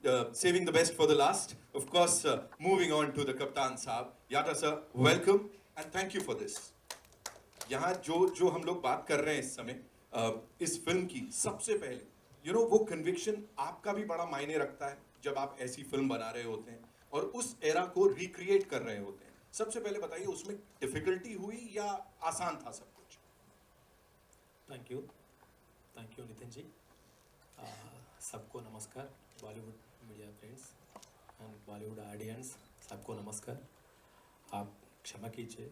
saving the best for the last. Of course, moving on to the Kaptan Saab. Yata sir, welcome and thank you for this. यहाँ जो जो हम लोग बात कर रहे हैं इस समय इस फिल्म की सबसे पहले वो कन्विक्शन आपका भी बड़ा मायने रखता है जब आप ऐसी फिल्म बना रहे होते हैं और उस एरा को रिक्रिएट कर रहे होते हैं. सबसे पहले बताइए उसमें डिफिकल्टी हुई या आसान था सब कुछ? Thank you Nitin ji. सबको नमस्कार, Bollywood media friends and Bollywood audience, सबको नमस्कार. आप क्षमा कीजिए,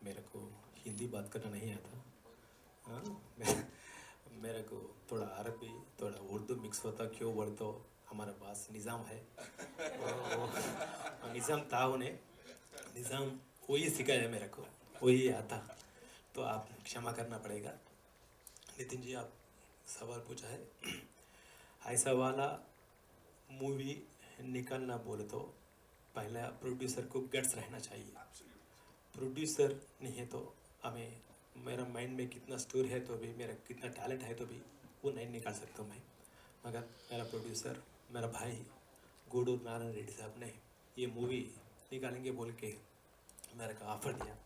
मेरे को हिंदी बात करना नहीं आता. मेरे को थोड़ा अरबी थोड़ा उर्दू मिक्स होता, क्यों बोल तो हमारे पास निज़ाम है. निज़ाम था उन्हें, निज़ाम वही सिखाया मेरे को, वही आता, तो आप क्षमा करना पड़ेगा. नितिन जी, आप सवाल पूछा है, ऐसा वाला मूवी निकालना बोले तो पहला प्रोड्यूसर को गट्स रहना चाहिए. प्रोड्यूसर नहीं है तो हमें, मेरा माइंड में कितना स्टोर है तो भी, मेरा कितना टैलेंट है तो भी वो नहीं निकाल सकता मैं. मगर मेरा प्रोड्यूसर, मेरा भाई गूडूर नारायण रेड्डी साहब ने ये मूवी निकालेंगे बोल के मेरे को ऑफ़र दिया.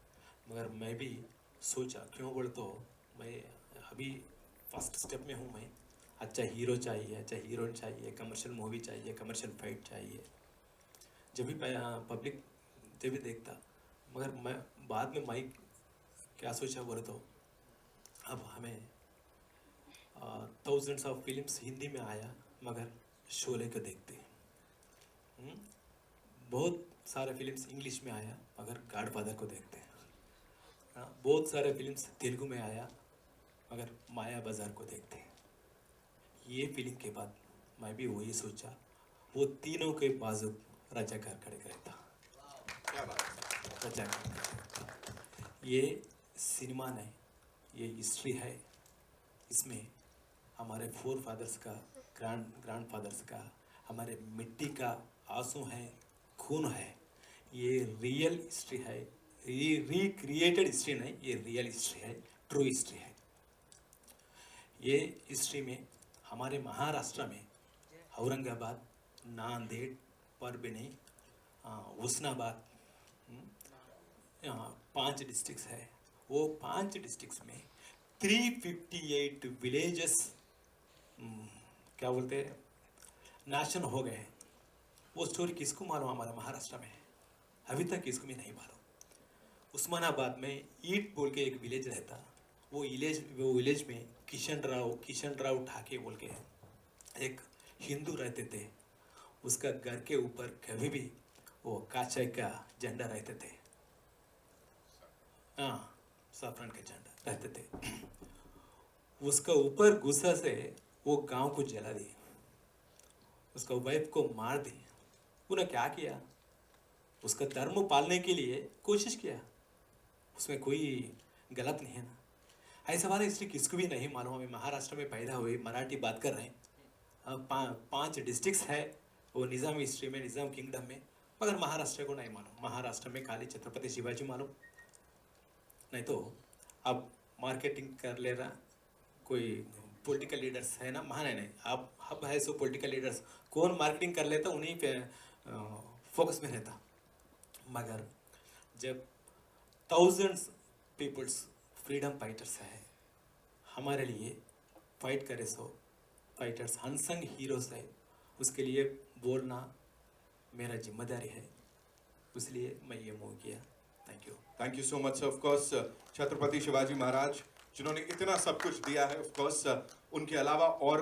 मगर मैं भी सोचा, क्यों बोल तो मैं अभी फर्स्ट स्टेप में हूँ. मैं अच्छा हीरो चाहिए, अच्छा हीरोइन चाहिए, कमर्शियल मूवी चाहिए, कमर्शियल फाइट चाहिए. जब भी पब्लिक जब भी देखता, मगर मैं बाद में माइक क्या सोचा बोले तो अब हमें थाउजेंड्स ऑफ फिल्म्स हिंदी में आया, मगर शोले को देखते. बहुत सारे फिल्म्स इंग्लिश में आया, मगर गॉडफादर को देखते. बहुत सारे फिल्म्स तेलुगु में आया, मगर माया बाजार को देखते. ये फिल्म के बाद मैं भी वही सोचा, वो तीनों के बाजू रजाकार खड़े रहता. क्या बात है? रजाकार. ये सिनेमा नहीं, ये हिस्ट्री है. इसमें हमारे फोर फादर्स का, ग्रैंड फादर्स का, हमारे मिट्टी का आंसू है, खून है. ये रियल हिस्ट्री है, ये रिक्रिएटेड हिस्ट्री नहीं, ये रियल हिस्ट्री है, ट्रू हिस्ट्री है. ये हिस्ट्री में हमारे महाराष्ट्र में औरंगाबाद, नांदेड़, परभणी, हुस्नाबाद, 5 डिस्ट्रिक्ट्स है. वो 5 डिस्ट्रिक्ट्स में 358 विलेजेस क्या बोलते हैं, नेशन हो गए. वो स्टोरी किसको मालूम हमारे महाराष्ट्र में? अभी तक किसको भी नहीं मालूम. उस्मानाबाद में ईट बोल के एक विलेज रहता. वो विलेज में किशन राव ठाके बोल के एक हिंदू रहते थे. उसका घर के ऊपर कभी भी वो काचे का झंडा रहते थे. हाँ, सैफरन का झंडा रहते थे. उसका ऊपर गुस्सा से वो गांव को जला दी, उसका वाइफ को मार दी. उन्हें क्या किया? उसका धर्म पालने के लिए कोशिश किया. उसमें कोई गलत नहीं है ना. ऐसा वाला हिस्ट्री किसको भी नहीं मालूम. हमें महाराष्ट्र में पैदा हुए, मराठी बात कर रहे हैं. 5 डिस्ट्रिक्ट्स है वो निज़ाम हिस्ट्री में, निज़ाम किंगडम में, मगर महाराष्ट्र को नहीं मालूम. महाराष्ट्र में खाली छत्रपति शिवाजी मालूम. नहीं तो अब मार्केटिंग कर ले रहा कोई पॉलिटिकल लीडर्स है ना, महान नहीं, अब है सो पॉलिटिकल लीडर्स, कौन मार्केटिंग कर लेता उन्हीं पे फोकस में रहता. मगर जब थाउजेंड्स पीपल्स फ्रीडम फाइटर्स है, हमारे लिए फाइट करे सो फाइटर्स अनसंग हीरोज है, उसके लिए बोलना मेरा जिम्मेदारी है. इसलिए मैं ये मूव किया. Thank you so much sir. Of course Chhatrapati Shivaji Maharaj जिन्होंने इतना सब कुछ दिया है, ऑफ कोर्स उनके अलावा और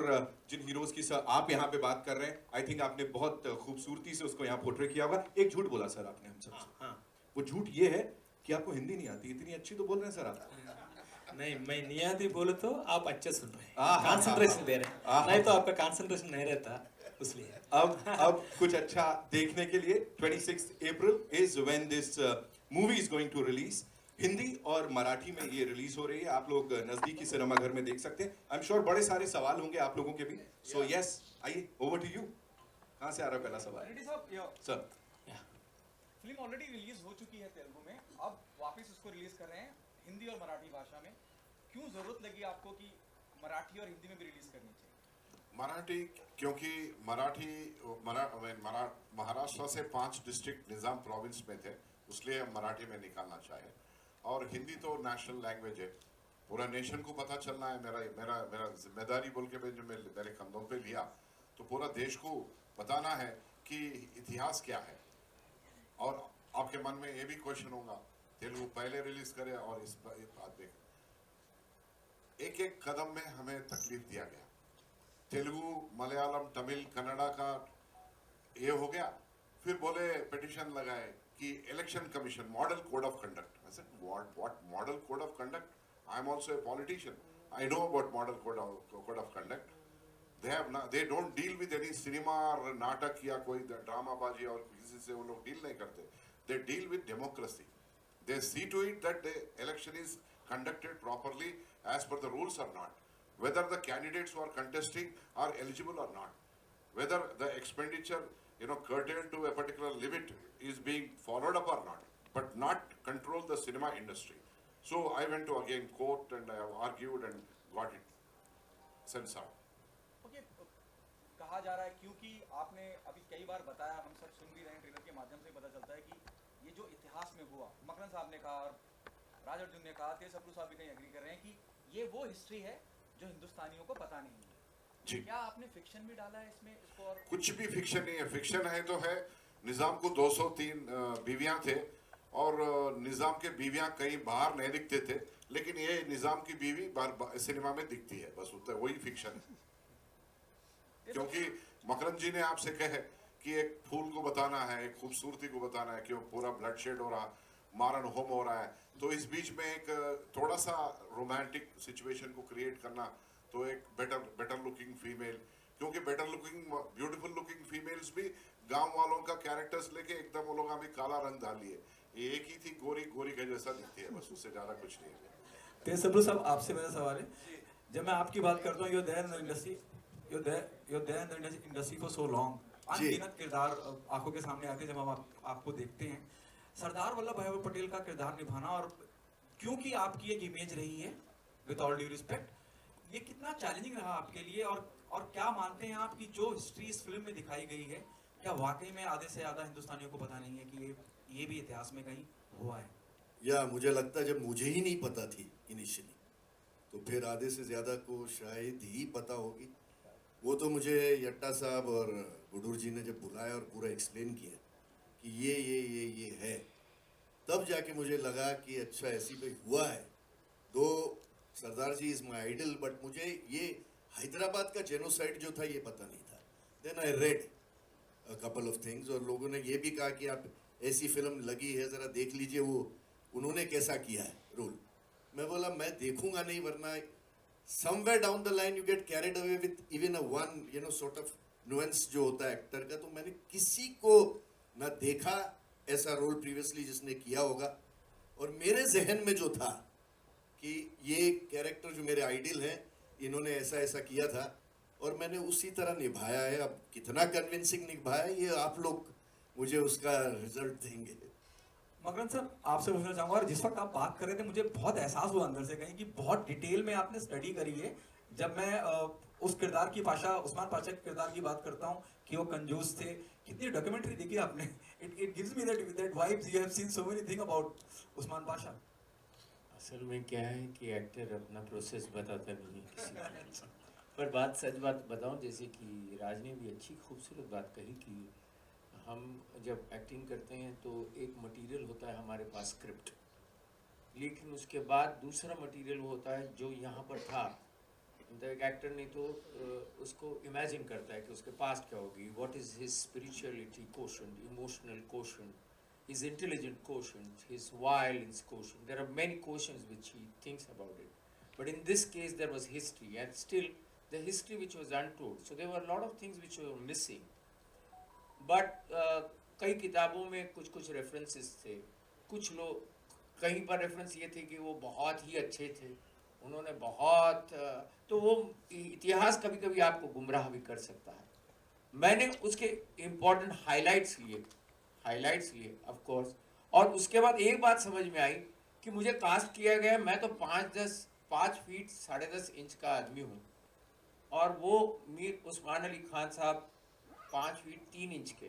जिन हीरोज की सर आप यहाँ पे बात कर रहे हैं, आई थिंक आपने बहुत खूबसूरती से उसको यहाँ पोर्ट्रे किया होगा. एक झूठ बोला सर आपने हम सब. हाँ, वो झूठ ये है कि आपको हिंदी नहीं आती. इतनी अच्छी तो बोल रहे हैं सर आप. नहीं, मैं नहीं आती बोलो तो आप अच्छे सुन रहे हैं, हाँ, कंसंट्रेशन दे रहे हैं. नहीं तो आपका कंसंट्रेशन नहीं रहता, इसलिए. अब कुछ अच्छा देखने के लिए 26 April is when this movie is going to release. Hindi और मराठी में ये रिलीज हो रही है. आप लोग नजदीकी सिनेमा घर में देख सकते हैं. आई एम श्योर बड़े सारे सवाल होंगे आप लोगों के भी. सो यस, आइए, ओवर टू यू. कहाँ से आ रहा है पहला सवाल? रेड्डी साहब, सर, फिल्म ऑलरेडी रिलीज हो चुकी है तेलुगु में, अब वापस उसको रिलीज कर रहे हैं हिंदी और मराठी भाषा में. क्यों जरूरत लगी आपको कि मराठी और हिंदी में भी रिलीज करनी चाहिए? मराठी, क्योंकि महाराष्ट्र से 5 डिस्ट्रिक्ट निज़ाम प्रोविंस में थे, इसलिए हम मराठी में निकालना चाहे। और हिंदी तो नेशनल लैंग्वेज है, पूरा नेशन को पता चलना है। मेरा मेरा मेरा जिम्मेदारी बोल के मैं जो मेरे कंधों पे लिया, तो पूरा देश को बताना है कि इतिहास क्या है। और आपके मन में ये भी क्वेश्चन होगा, तेलुगु पहले रिलीज करे और इस बात देख, एक एक कदम में हमें तकलीफ दिया गया। तेलुगु, मलयालम, तमिल, कन्नड़ा का ये हो गया, फिर बोले पिटिशन लगाए कि election commission model code of conduct. I said, what model code of conduct? I am also a politician. I know about model code of conduct. They don't deal with any cinema or नाटक या कोई ड्रामाबाजी और किसी से वो लोग deal नहीं करते. They deal with democracy. They see to it that the election is conducted properly as per the rules or not. Whether the candidates who are contesting are eligible or not. Whether the expenditure, curtailed to a particular limit is being followed up or not. But not control the cinema industry. So I went to again court and I have argued and got it censored. Okay, कहा जा रहा है, क्योंकि आपने अभी कई बार बताया, हम सब सुन भी रहे हैं, ट्रेलर के माध्यम से पता चलता है कि ये जो इतिहास में हुआ, मकरन साहब ने कहा और राज अर्जुन ने कहा, तेज अब्रू साहब भी कहीं एग्री कर रहे हैं कि ये वो हिस्ट्री है जो हिंदुस्तानियों को पता नहीं है। जी। क्या आपने फिक्शन भी डाला है इसमें इसको? और कुछ भी फिक्शन नहीं है। फिक्शन है तो है, निजाम को 203 बीवियां थे और निजाम के बीवियां कहीं बाहर नहीं दिखते थे, लेकिन ये निजाम की बीवी सिनेमा में दिखती है, बस उतना वही फिक्शन है। क्योंकि मकरन जी ने आपसे कहे कि एक फूल को बताना है, एक खूबसूरती को बताना है कि वो पूरा ब्लड शेड हो रहा, मारन होम हो रहा है, तो इस बीच में एक थोड़ा सा रोमांटिक सिचुएशन को क्रिएट करना, तो एक बेटर लुकिंग फीमेल, क्योंकि better looking beautiful looking females भी गांव वालों का कैरेक्टर्स लेके एकदम वो लोग अभी काला रंग डाल लिए, एक ही थी गोरी के जैसा दिखती है, बस उससे ज्यादा कुछ नहीं है। तेज अब्रू साहब, आपसे मेरा सवाल है, जब मैं आपकी बात करता हूँ, इंडस्ट्री फॉर सो लॉन्ग, अनगिनत किरदार आंखों के सामने आते हैं जब हम आपको देखते हैं। सरदार वल्लभ भाई पटेल का किरदार निभाना, और क्योंकि आपकी एक इमेज रही है, विद ऑल ड्यू रिस्पेक्ट, ये कितना चैलेंजिंग रहा आपके लिए, और क्या मानते हैं आप कि जो हिस्ट्री इस फिल्म में दिखाई गई है, क्या वाकई में आधे से ज्यादा हिंदुस्तानियों को पता नहीं है कि ये भी इतिहास में कहीं हुआ है? या मुझे लगता है जब मुझे ही नहीं पता थी इनिशियली, तो फिर आधे से ज़्यादा को शायद ही पता होगी। वो तो मुझे यट्टा साहब और गुडूर जी ने जब बुलाया और पूरा एक्सप्लेन किया कि ये है, तब जाके मुझे लगा कि अच्छा ऐसी कोई हुआ है। तो सरदार जी इज़ माई आइडल, बट मुझे ये हैदराबाद का जेनोसाइड जो था ये पता नहीं था। Then I read a couple of things, और लोगों ने ये भी कहा कि आप ऐसी फिल्म लगी है, ज़रा देख लीजिए वो उन्होंने कैसा किया है रोल। मैं बोला मैं देखूंगा नहीं, वरना somewhere down the line you get carried away with even a one sort of nuance जो होता है एक्टर का। तो मैंने किसी को ना देखा ऐसा रोल प्रीवियसली जिसने किया होगा, और मेरे जहन में जो था कि ये कैरेक्टर जो मेरे आइडियल हैं, इन्होंने ऐसा किया था और मैंने उसी तरह निभाया है। अब कितना कन्विंसिंग निभाया है ये आप लोग मुझे उसका रिजल्ट देंगे। मकरन साहब, आपसे पूछना चाहूंगा, और जिस वक्त आप बात कर रहे थे मुझे बहुत एहसास हुआ अंदर से कहीं कि बहुत डिटेल में आपने स्टडी करी है। जब मैं उस किरदार की उस्मान पाशा के किरदार की बात करता हूँ कि वो कंजूस थे, कितनी डॉक्यूमेंट्री देखी आपने, it gives me that vibes, you have seen so many thing about Usman Pasha. असल में क्या है कि एक्टर अपना प्रोसेस बताता नहीं है किसी को। पर सच बात बताऊं, जैसे कि राज ने भी अच्छी खूबसूरत बात कही कि हम जब एक्टिंग करते हैं तो एक मटेरियल होता है हमारे पास स्क्रिप्ट, लेकिन उसके बाद दूसरा मटेरियल होता है जो यहाँ पर था। तो एक एक्टर नहीं तो उसको इमेजिन करता है कि उसके पास्ट क्या होगी, what is his spirituality quotient, emotional quotient, his intelligent quotient, his violence quotient. There are many quotients which he thinks about it. But in this case, there was history, and still the history which was untold. So there were a lot of things which were missing. But कई किताबों में कुछ references थे, कुछ लोग कहीं पर reference ये थे कि वो बहुत ही अच्छे थे, उन्होंने बहुत, तो वो इतिहास कभी कभी आपको गुमराह भी कर सकता है। मैंने उसके इम्पोर्टेंट हाइलाइट्स लिए ऑफ कोर्स, और उसके बाद एक बात समझ में आई कि मुझे कास्ट किया गया, मैं तो 5 फीट 10.5 इंच का आदमी हूँ, और वो मीर उस्मान अली खान साहब 5 फीट 3 इंच के,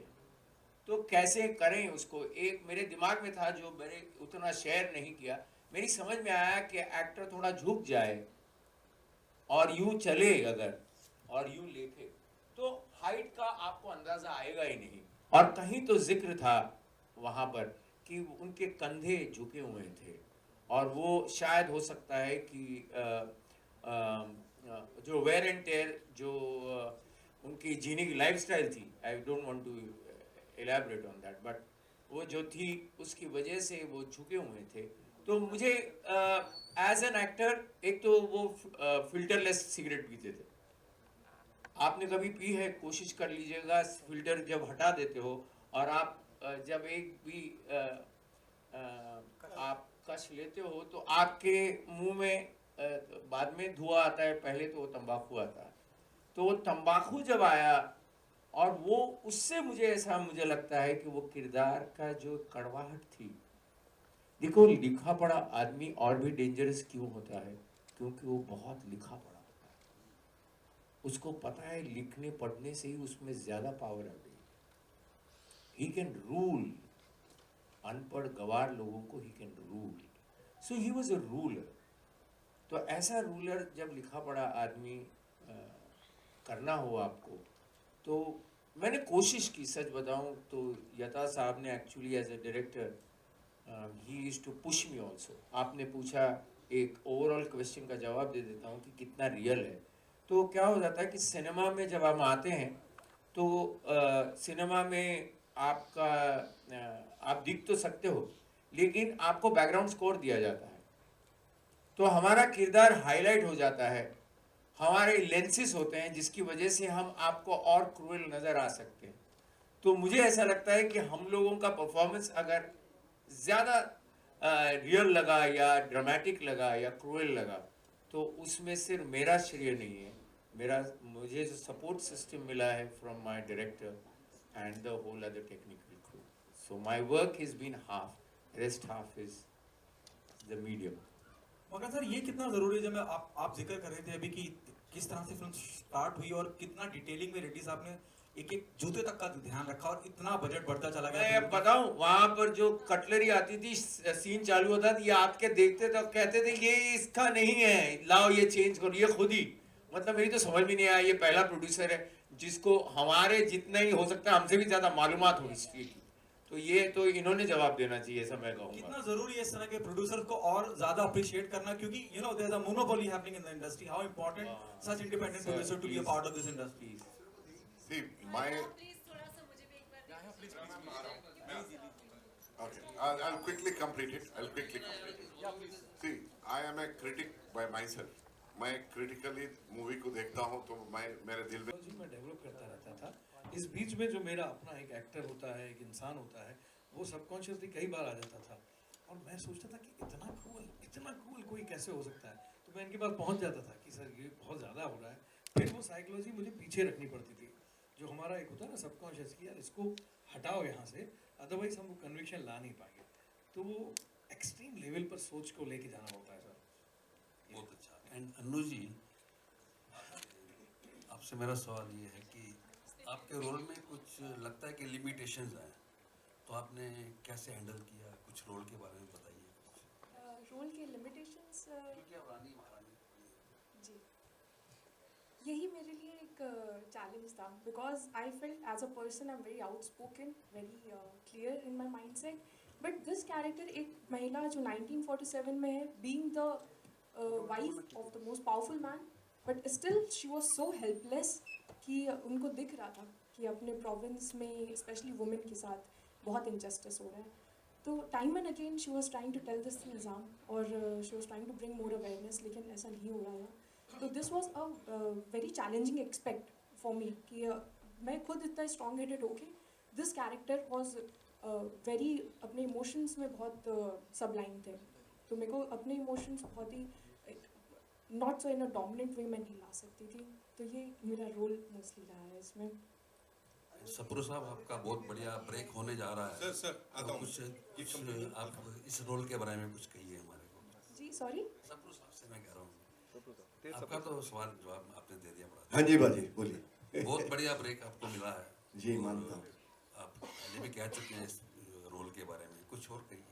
तो कैसे करें उसको। एक मेरे दिमाग में था जो मैंने उतना शेयर नहीं किया, मेरी समझ में आया कि एक्टर थोड़ा झुक जाए और यूं चले अगर, और यूं लेके, तो हाइट का आपको अंदाजा आएगा ही नहीं। और कहीं तो जिक्र था वहां पर कि उनके कंधे झुके हुए थे, और वो शायद हो सकता है कि जो वेयर एंड टेयर जो उनकी जीने की लाइफस्टाइल थी, I don't want to elaborate on that, but वो जो थी उसकी वजह से वो झुके हुए थे। तो मुझे एज एन एक्टर, एक तो वो फिल्टरलेस सिगरेट पीते थे, आपने कभी पी है, कोशिश कर लीजिएगा, फिल्टर जब हटा देते हो और आप जब एक भी आप कश लेते हो तो आपके मुंह में बाद में धुआं आता है, पहले तो वो तंबाकू आता है। तो वो तंबाकू जब आया, और वो उससे मुझे लगता है कि वो किरदार का जो कड़वाहट थी, देखो लिखा पढ़ा आदमी और भी डेंजरस क्यों होता है, क्योंकि वो बहुत लिखा पढ़ा होता है, उसको पता है लिखने पढ़ने से ही उसमें ज्यादा पावर आ गई, ही कैन रूल, अनपढ़ गवार लोगों को he can rule, so he was a ruler. तो ऐसा रूलर जब लिखा पढ़ा आदमी करना हो आपको, तो मैंने कोशिश की, सच बताऊं तो यता साहब ने एक्चुअली एज ए डायरेक्टर ही used to push me also. आपने पूछा, एक ओवरऑल क्वेश्चन का जवाब दे देता हूं कि कितना रियल है। तो क्या हो जाता है कि सिनेमा में जब हम आते हैं तो सिनेमा में आपका आप दिख तो सकते हो, लेकिन आपको बैकग्राउंड स्कोर दिया जाता है, तो हमारा किरदार हाईलाइट हो जाता है, हमारे लेंसेस होते हैं जिसकी वजह से हम आपको और क्रूएल नजर आ सकते हैं। तो मुझे ऐसा लगता है कि हम लोगों का परफॉर्मेंस अगर ज्यादा रियल लगा या ड्रामेटिक लगा या क्रूएल लगा, तो उसमें सिर्फ मेरा श्रेय नहीं है, मुझे जो सपोर्ट सिस्टम मिला है from my director and the whole other technical crew, so my work has been half, rest half is the medium. मगर सर ये कितना जरूरी है, जब आप जिक्र कर रहे थे अभी कि किस तरह से फिल्म स्टार्ट हुई और कितना डिटेलिंग में रेड्डी साहब ने एक एक जूते तक का ध्यान रखा और इतना बजट बढ़ता चला गया। मैं बताऊं, वहां पर जो कटलरी आती थी, सीन चालू होता था, ये आपके देखते तो कहते थे ये इसका नहीं है, लाओ ये चेंज करो, ये खुद ही, मतलब मेरी तो समझ में नहीं आया, ये पहला प्रोड्यूसर है जिसको हमारे जितना ही हो सकता है हमसे भी ज्यादा मालूमात हो हिस्ट्री की, तो ये तो इन्होंने जवाब देना चाहिए, ऐसा मैं कहूंगा। कितना जरूरी है इस तरह के प्रोड्यूसर को और ज्यादा अप्रिशिएट करना, क्योंकि you know there is a monopoly happening in the industry, how important such independent producer to be a part of this industry. See, my please थोड़ा सा मुझे भी एक बार okay, I'll quickly complete it. See, I am a critic by myself. मैं critically movie को देखता हूँ तो मैं मेरे दिल में टेक्नोलॉजी में डेवलप करता रहता था। इस बीच में जो मेरा अपना एक एक्टर होता है, एक इंसान होता है, वो सबकॉन्शियसली कई बार आ जाता था और मैं सोचता था कि इतना कूल कोई कैसे हो सकता है। तो मैं इनके पास पहुंच जाता था कि सर ये बहुत ज़्यादा हो रहा है। फिर वो साइकोलॉजी मुझे पीछे रखनी पड़ती थी, जो हमारा एक होता है ना सबकॉन्शियस की, यार इसको हटाओ यहाँ से, अदरवाइज हम वो कन्विक्शन ला नहीं पाएंगे। तो वो एक्सट्रीम लेवल पर सोच को लेके जाना होता है सर। बहुत अच्छा। एंड अन्नू जी, आपसे मेरा सवाल ये है कि आपके रोल में कुछ लगता है कि लिमिटेशंस हैं, तो आपने कैसे हैंडल किया, कुछ रोल के बारे में बताइए। रोल के लिमिटेशंस क्योंकि अब रानी महारानी जी, यही मेरे लिए एक चैलेंज था, because I felt as a person I am very outspoken, very clear in my mind set, but this character एक महिला जो 1947 में है, being the wife of the most powerful man, but still she was so helpless कि उनको दिख रहा था कि अपने प्रोविंस में स्पेशली वुमेन के साथ बहुत इनजस्टिस हो रहा है। तो time and again she was trying to tell this Nizam और she was trying to bring more awareness, लेकिन ऐसा नहीं हो रहा था। तो this was a very challenging aspect for me कि मैं खुद इतना स्ट्रॉन्ग हेडेड होके, दिस कैरेक्टर वॉज वेरी अपने इमोशंस में बहुत सबलाइन थे, तो मेरे को अपने इमोशंस बहुत ही not so in a dominant वे मैं नहीं ला सकती थी। तो ये मेरा रोल मोस्टली रहा है इसमें। सप्रू साहब, आपका बहुत बढ़िया ब्रेक होने जा रहा है। सर आता तो हूँ। कुछ आप इस रोल के बारे में कुछ कहिए हमारे को। जी सॉरी, सप्रू साहब से मैं कह रहा हूँ। आपका तो सवाल जवाब आपने दे दिया बड़ा। हाँ जी बाजी बोलिए। बहुत बढ़िया ब्रेक आपको मिला है। जी, और मानता हूँ। आप पहले भी कह चुके हैं इस रोल के बारे में, कुछ और कहिए।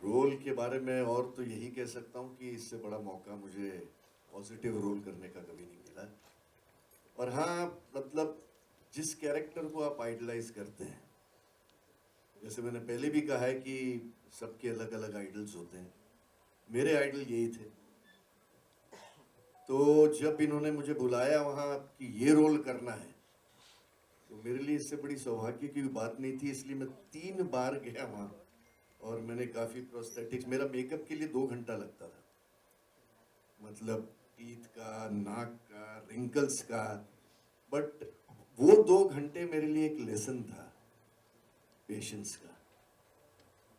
रोल के बारे में और तो यही कह सकता हूँ कि इससे बड़ा मौका मुझे पॉजिटिव रोल करने का कभी नहीं मिला। और हाँ, मतलब जिस कैरेक्टर को आप आइडलाइज करते हैं, जैसे मैंने पहले भी कहा है कि सबके अलग अलग आइडल्स होते हैं, मेरे आइडल यही थे। तो जब इन्होंने मुझे बुलाया वहाँ कि ये रोल करना है, तो मेरे लिए इससे बड़ी सौभाग्य की बात नहीं थी, इसलिए मैं 3 बार गया वहाँ। और मैंने काफ़ी प्रोस्थेटिक्स, मेरा मेकअप के लिए 2 घंटा लगता था, मतलब टीथ का, नाक का, रिंकल्स का। बट वो 2 घंटे मेरे लिए एक लेसन था पेशेंस का।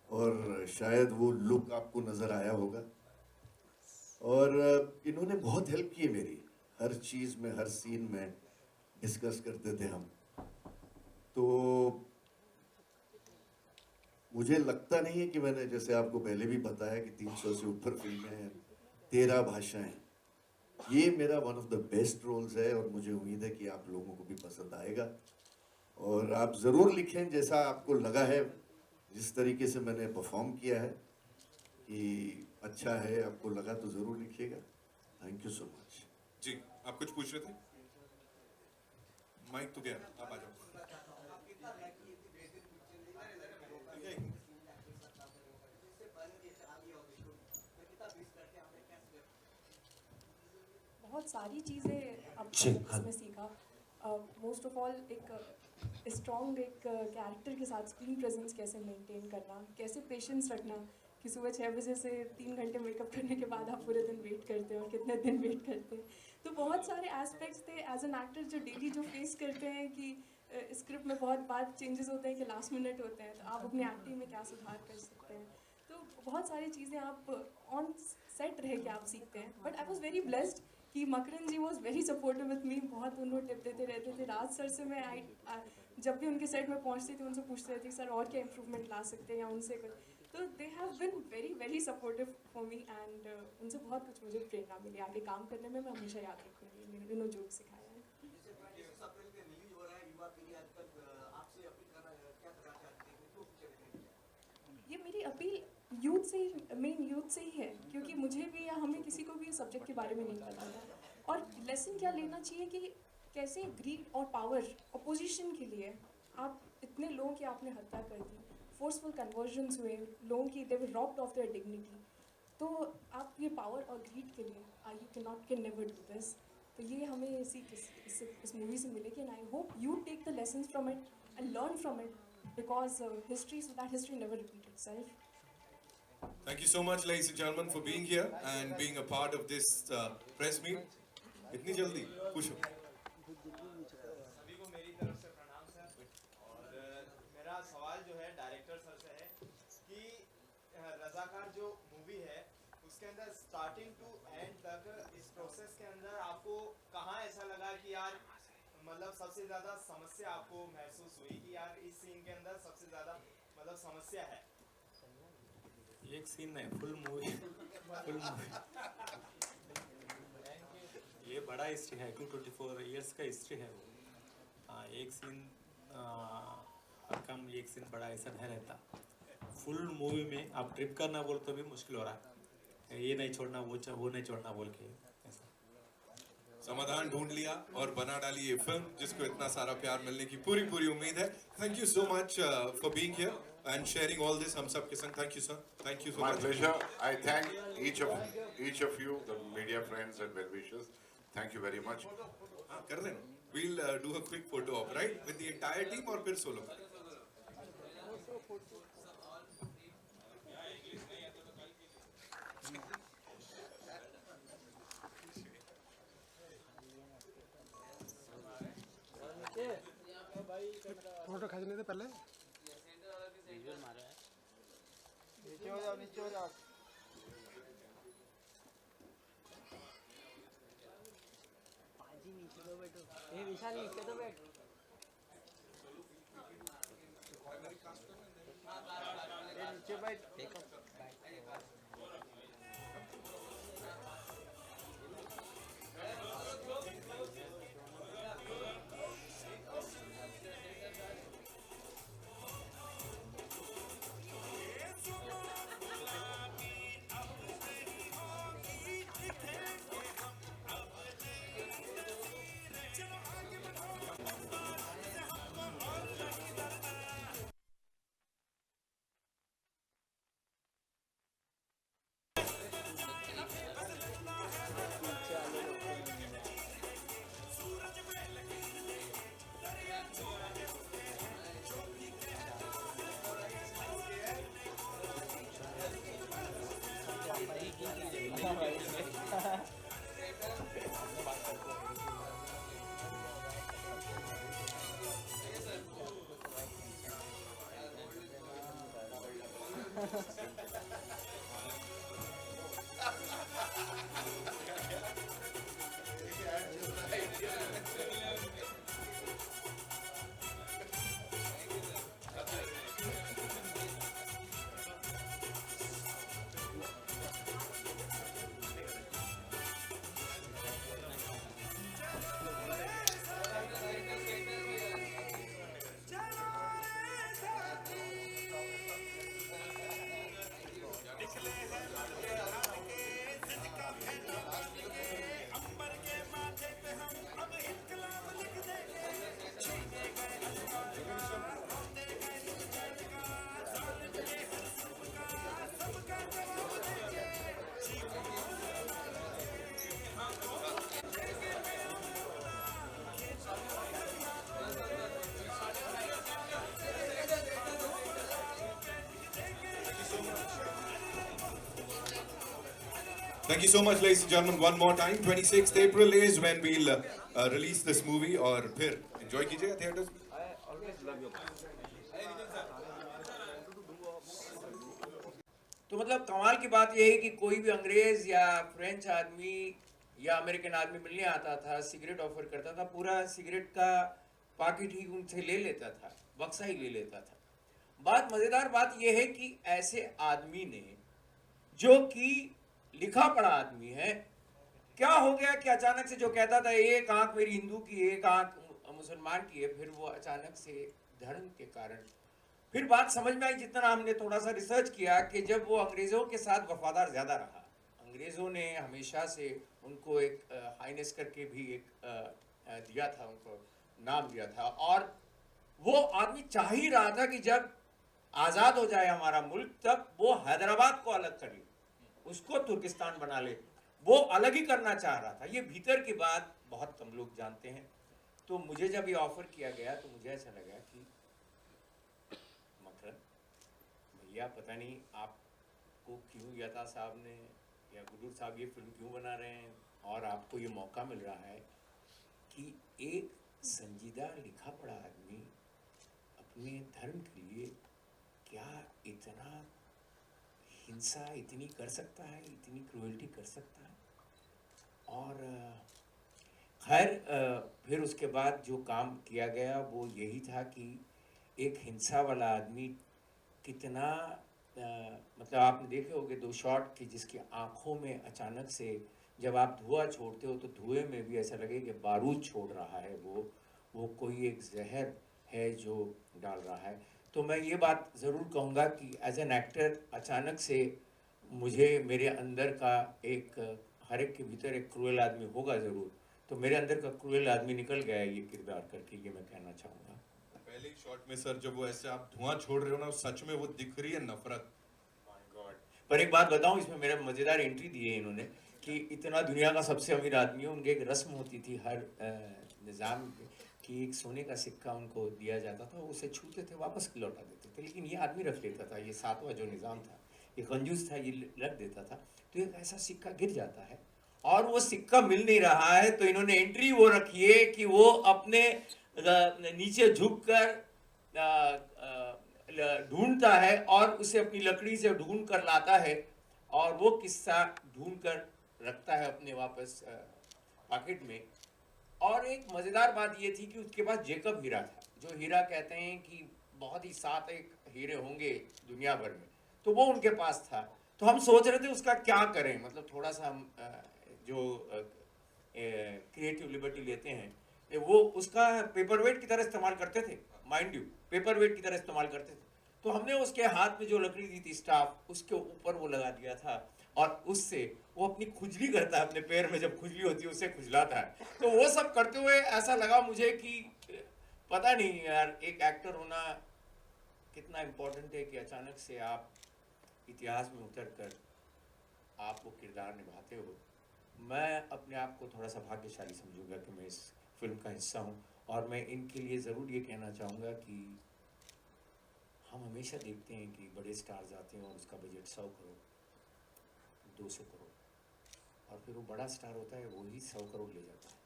और शायद वो लुक आपको नज़र आया होगा। और इन्होंने बहुत हेल्प की मेरी, हर चीज़ में, हर सीन में डिस्कस करते थे हम। तो मुझे लगता नहीं है कि मैंने, जैसे आपको पहले भी बताया कि 300 से ऊपर फिल्में हैं, 13 भाषाएं, ये मेरा one of the best roles है। और मुझे उम्मीद है कि आप लोगों को भी पसंद आएगा। और आप ज़रूर लिखें जैसा आपको लगा है, जिस तरीके से मैंने परफॉर्म किया है, कि अच्छा है, आपको लगा तो ज़रूर लिखिएगा। Thank you so much. जी, आप कुछ पूछ रहे थे? माइक तो गया, आप आ जाओ। बहुत सारी चीज़ें अब जी, हाँ। इसमें सीखा। मोस्ट ऑफ ऑल एक स्ट्रॉन्ग एक कैरेक्टर के साथ स्क्रीन प्रेजेंस कैसे मेंटेन करना, कैसे पेशेंस रखना कि सुबह 6 बजे से 3 घंटे मेकअप करने के बाद आप पूरे दिन वेट करते हैं और कितने दिन वेट करते हैं। तो बहुत सारे एस्पेक्ट्स थे एज एन एक्टर जो डेली जो फेस करते हैं कि स्क्रिप्ट में बहुत बार चेंजेस होते हैं कि लास्ट मिनट होते हैं, तो आप अपनी एक्टिंग में क्या सुधार कर सकते हैं। तो बहुत सारी चीज़ें आप ऑन सेट रह के आप सीखते हैं। But I was very blessed कि Makarand ji was very supportive with me. बहुत उन्होंने टिप देते रहते थे। राज सर से मैं जब भी उनके सेट में पहुंचती थी उनसे पूछते रहती सर और क्या इम्प्रूवमेंट ला सकते हैं या उनसे कुछ। तो they have been very very supportive for me and उनसे बहुत कुछ मुझे प्रेरणा मिली आगे काम करने में। मैं हमेशा याद रखूँगी उन्होंने जो सिखाया है। ये मेरी अपील यूथ से ही, मेन यूथ से ही है, क्योंकि मुझे भी या हमें किसी को भी इस सब्जेक्ट के बारे में नहीं पता था। और लेसन क्या लेना चाहिए कि कैसे ग्रीड और पावर अपोजिशन के लिए आप इतने लोगों की आपने हत्या कर दी, फोर्सफुल कन्वर्जन्स हुए, लोगों की they were robbed of their dignity. तो आप ये पावर और ग्रीड के लिए you can never do this. तो ये हमें सीख इस मूवी से मिलेगी and I hope you take the lessons from it and learn from it because history, so that history never repeat itself. Thank you so much, ladies and gentlemen, for being here and being a part of this press meet. इतनी जल्दी पूछो। सभी को मेरी तरफ से प्रणाम sir. और मेरा सवाल जो है डायरेक्टर सर से है कि रज़ाकार जो मूवी है उसके अंदर स्टार्टिंग टू एंड तक इस प्रोसेस के अंदर आपको कहाँ ऐसा लगा कि यार मतलब सबसे ज़्यादा समस्या आपको महसूस हुई कि यार इस सीन के अंदर सबसे ज़्यादा मतलब समस्या है? एक सीन नहीं, फुल मूवी। ये बड़ा हिस्ट्री है, 224 इयर्स का हिस्ट्री है वो। हाँ, एक सीन कम, एक सीन बड़ा ऐसा नहीं रहता। फुल मूवी में आप ट्रिप करना बोल तो भी मुश्किल हो रहा है, ये नहीं छोड़ना वो नहीं छोड़ना बोल के। समाधान ढूंढ लिया और बना डाली ये फिल्म जिसको इतना सारा प्यार मिलने की पूरी उम्मीद है। Thank you so much for being here and sharing all this हम सब के संग। Thank you sir, thank you so My much. pleasure. I thank each of you, the media friends and well-wishers. Thank you very much. हाँ, कर लेना। We'll do a quick photo op, right, with the entire team और फिर solo. Photo खींचने से पहले नीचे हो जाओ, नीचे हो जाओ। विशाल नीचे तो बैठ। नीचे बैठ। Thank you so much, ladies and gentlemen. One more time, 26th April is when we'll release this movie. और फिर enjoy कीजिएगा theaters. तो मतलब कमाल की बात यह है कि कोई भी अंग्रेज या फ्रेंच आदमी या अमेरिकन आदमी मिलने आता था, सिगरेट ऑफर करता था, पूरा सिगरेट का पाकिट ही उनसे ले लेता था, बक्सा ही ले लेता था। बात मजेदार बात यह है कि ऐसे आदमी ने, जो कि लिखा पढ़ा आदमी है, क्या हो गया कि अचानक से जो कहता था एक आंख मेरी हिंदू की एक आंख मुसलमान की है, फिर वो अचानक से धर्म के कारण, फिर बात समझ में आई जितना हमने थोड़ा सा रिसर्च किया कि जब वो अंग्रेजों के साथ वफादार ज्यादा रहा, अंग्रेजों ने हमेशा से उनको एक हाइनेस करके भी एक दिया था, उनको नाम दिया था, और वो आदमी चाह ही रहा था कि जब आजाद हो जाए हमारा मुल्क तब वो हैदराबाद को अलग कर ले, उसको तुर्किस्तान बना ले, वो अलग ही करना चाह रहा था। ये भीतर की बात बहुत कम लोग जानते हैं। तो मुझे जब ये ऑफर किया गया तो मुझे ऐसा लगा कि मकरंद भैया, पता नहीं आपको क्यों यता साहब ने या गुडूर साहब ये फिल्म क्यों बना रहे हैं, और आपको ये मौका मिल रहा है कि एक संजीदा लिखा पढ़ा आदमी अपने धर्म के लिए क्या इतना हिंसा इतनी कर सकता है, इतनी क्रूएल्टी कर सकता है। और खैर फिर उसके बाद जो काम किया गया वो यही था कि एक हिंसा वाला आदमी कितना मतलब आपने देखे होंगे 2 शॉट कि जिसकी आंखों में अचानक से जब आप धुआं छोड़ते हो तो धुएं में भी ऐसा लगे कि बारूद छोड़ रहा है, वो कोई एक जहर है जो डाल रहा है। तो मैं ये बात ज़रूर कहूँगा कि एज एन एक्टर अचानक से मुझे मेरे अंदर का एक, हर एक के भीतर एक क्रूएल आदमी होगा ज़रूर, तो मेरे अंदर का क्रूएल आदमी निकल गया ये किरदार करके, ये मैं कहना चाहूँगा। पहले ही शॉट में सर जब वो ऐसे आप धुआं छोड़ रहे हो ना, सच में वो दिख रही है नफरत। पर एक बात बताऊं, इसमें मेरा मज़ेदार एंट्री दी है इन्होंने कि इतना दुनिया का सबसे अमीर आदमी है, उनके एक रस्म होती थी हर निज़ाम कि एक सोने का सिक्का उनको दिया जाता था, उसे छूते थे वापस लौटा देते थे, लेकिन ये आदमी रख लेता था, ये 7वां जो निज़ाम था, ये कंजूस था, ये रख देता था। तो एक ऐसा सिक्का गिर जाता है और वो सिक्का मिल नहीं रहा है, तो इन्होंने एंट्री वो रखी है कि वो अपने नीचे झुक कर ढूंढता है और उसे अपनी लकड़ी से ढूंढ कर लाता है, और वो किस्सा ढूंढ कर रखता है अपने वापस पॉकेट में। और एक मज़ेदार बात ये थी कि उसके पास जेकब हीरा था, जो हीरा कहते हैं कि बहुत ही 7 एक हीरे होंगे दुनिया भर में, तो वो उनके पास था। तो हम सोच रहे थे उसका क्या करें, मतलब थोड़ा सा हम जो क्रिएटिव लिबर्टी लेते हैं, वो उसका पेपर वेट की तरह इस्तेमाल करते थे, माइंड यू, पेपर वेट की तरह इस्तेमाल करते थे। तो हमने उसके हाथ में जो लकड़ी दी थी स्टाफ, उसके ऊपर वो लगा दिया था, और उससे वो अपनी खुजली करता है, अपने पैर में जब खुजली होती है उसे खुजलाता है। तो वो सब करते हुए ऐसा लगा मुझे कि पता नहीं यार, एक एक्टर होना कितना इम्पोर्टेंट है कि अचानक से आप इतिहास में उतर कर आप वो किरदार निभाते हो। मैं अपने आप को थोड़ा सा भाग्यशाली समझूंगा कि मैं इस फिल्म का हिस्सा हूँ, और मैं इनके लिए ज़रूर ये कहना चाहूँगा कि हम हमेशा देखते हैं कि बड़े स्टार्स आते हैं और उसका बजट 100 करोड़ 200 करोड़, और फिर वो बड़ा स्टार होता है वही 100 करोड़ ले जाता है,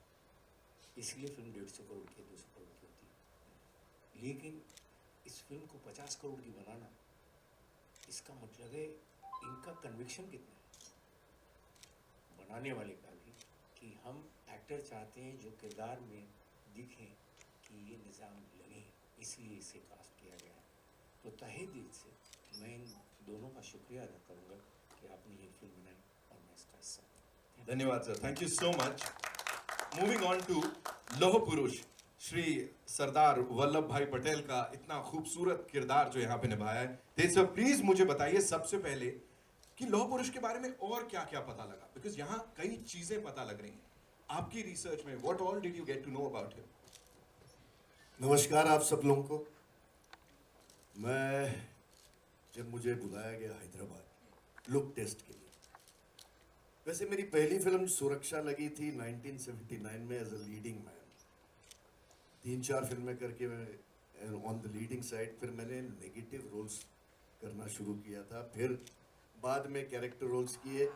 इसलिए फिल्म 150 करोड़ की 200 करोड़ की होती है। लेकिन इस फिल्म को 50 करोड़ की बनाना इसका मतलब है इनका कन्विक्शन कितना है, बनाने वाले का भी, कि हम एक्टर चाहते हैं जो किरदार में दिखें कि ये निज़ाम लगे, इसलिए इसे कास्ट किया गया है। तो तहे दिल से मैं इन दोनों का शुक्रिया अदा करूँगा कि आपने ये फिल्म बनाई और मैं इसका हिस्सा हूँ। धन्यवाद sir, thank you so much. Moving on to लौह पुरुष, श्री सरदार वल्लभ भाई पटेल का इतना खूबसूरत किरदार जो यहाँ पे निभाया है। तेज सर प्लीज मुझे बताइए सबसे पहले कि लौह पुरुष के बारे में और क्या क्या पता लगा, बिकॉज यहाँ कई चीजें पता लग रही हैं आपकी रिसर्च में। What all did you get to know about him? नमस्कार आप सब लोगों को। मैं जब मुझे बुलाया गया हैदराबाद लुक टेस्ट के लिए, वैसे मेरी पहली फिल्म सुरक्षा लगी थी 1979 में एज अ लीडिंग मैन। 3-4 फिल्में करके मैं ऑन द लीडिंग साइड, फिर मैंने नेगेटिव रोल्स करना शुरू किया था, फिर बाद में कैरेक्टर रोल्स किए।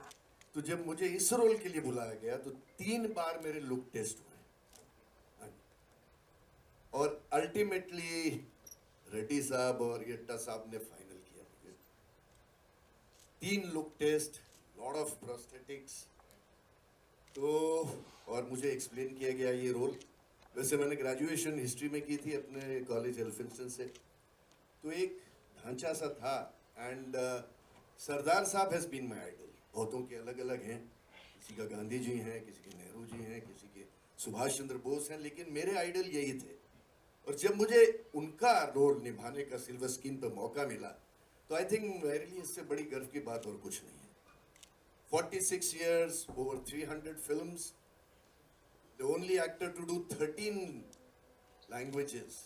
तो जब मुझे इस रोल के लिए बुलाया गया तो 3 बार मेरे लुक टेस्ट हुए और अल्टीमेटली रेड्डी साहब और यट्टा साहब ने फाइनल किया मुझे। 3 look test, lot of prosthetics, तो और मुझे एक्सप्लेन किया गया ये रोल। वैसे मैंने ग्रेजुएशन हिस्ट्री में की थी अपने कॉलेज एल्फिंस्टन से, तो एक ढांचा सा था। एंड सरदार साहब हैज़ बीन माई आइडल। बहुतों के अलग अलग हैं, किसी का गांधी जी हैं, किसी के नेहरू जी हैं, किसी के सुभाष चंद्र बोस हैं, लेकिन मेरे आइडल यही थे। और जब मुझे उनका रोल निभाने का सिल्वर स्क्रीन पर मौका मिला तो आई थिंक मेरे लिए इससे बड़ी गर्व की बात और कुछ नहीं है। 46 years, over 300 films, the only actor to do 13 languages,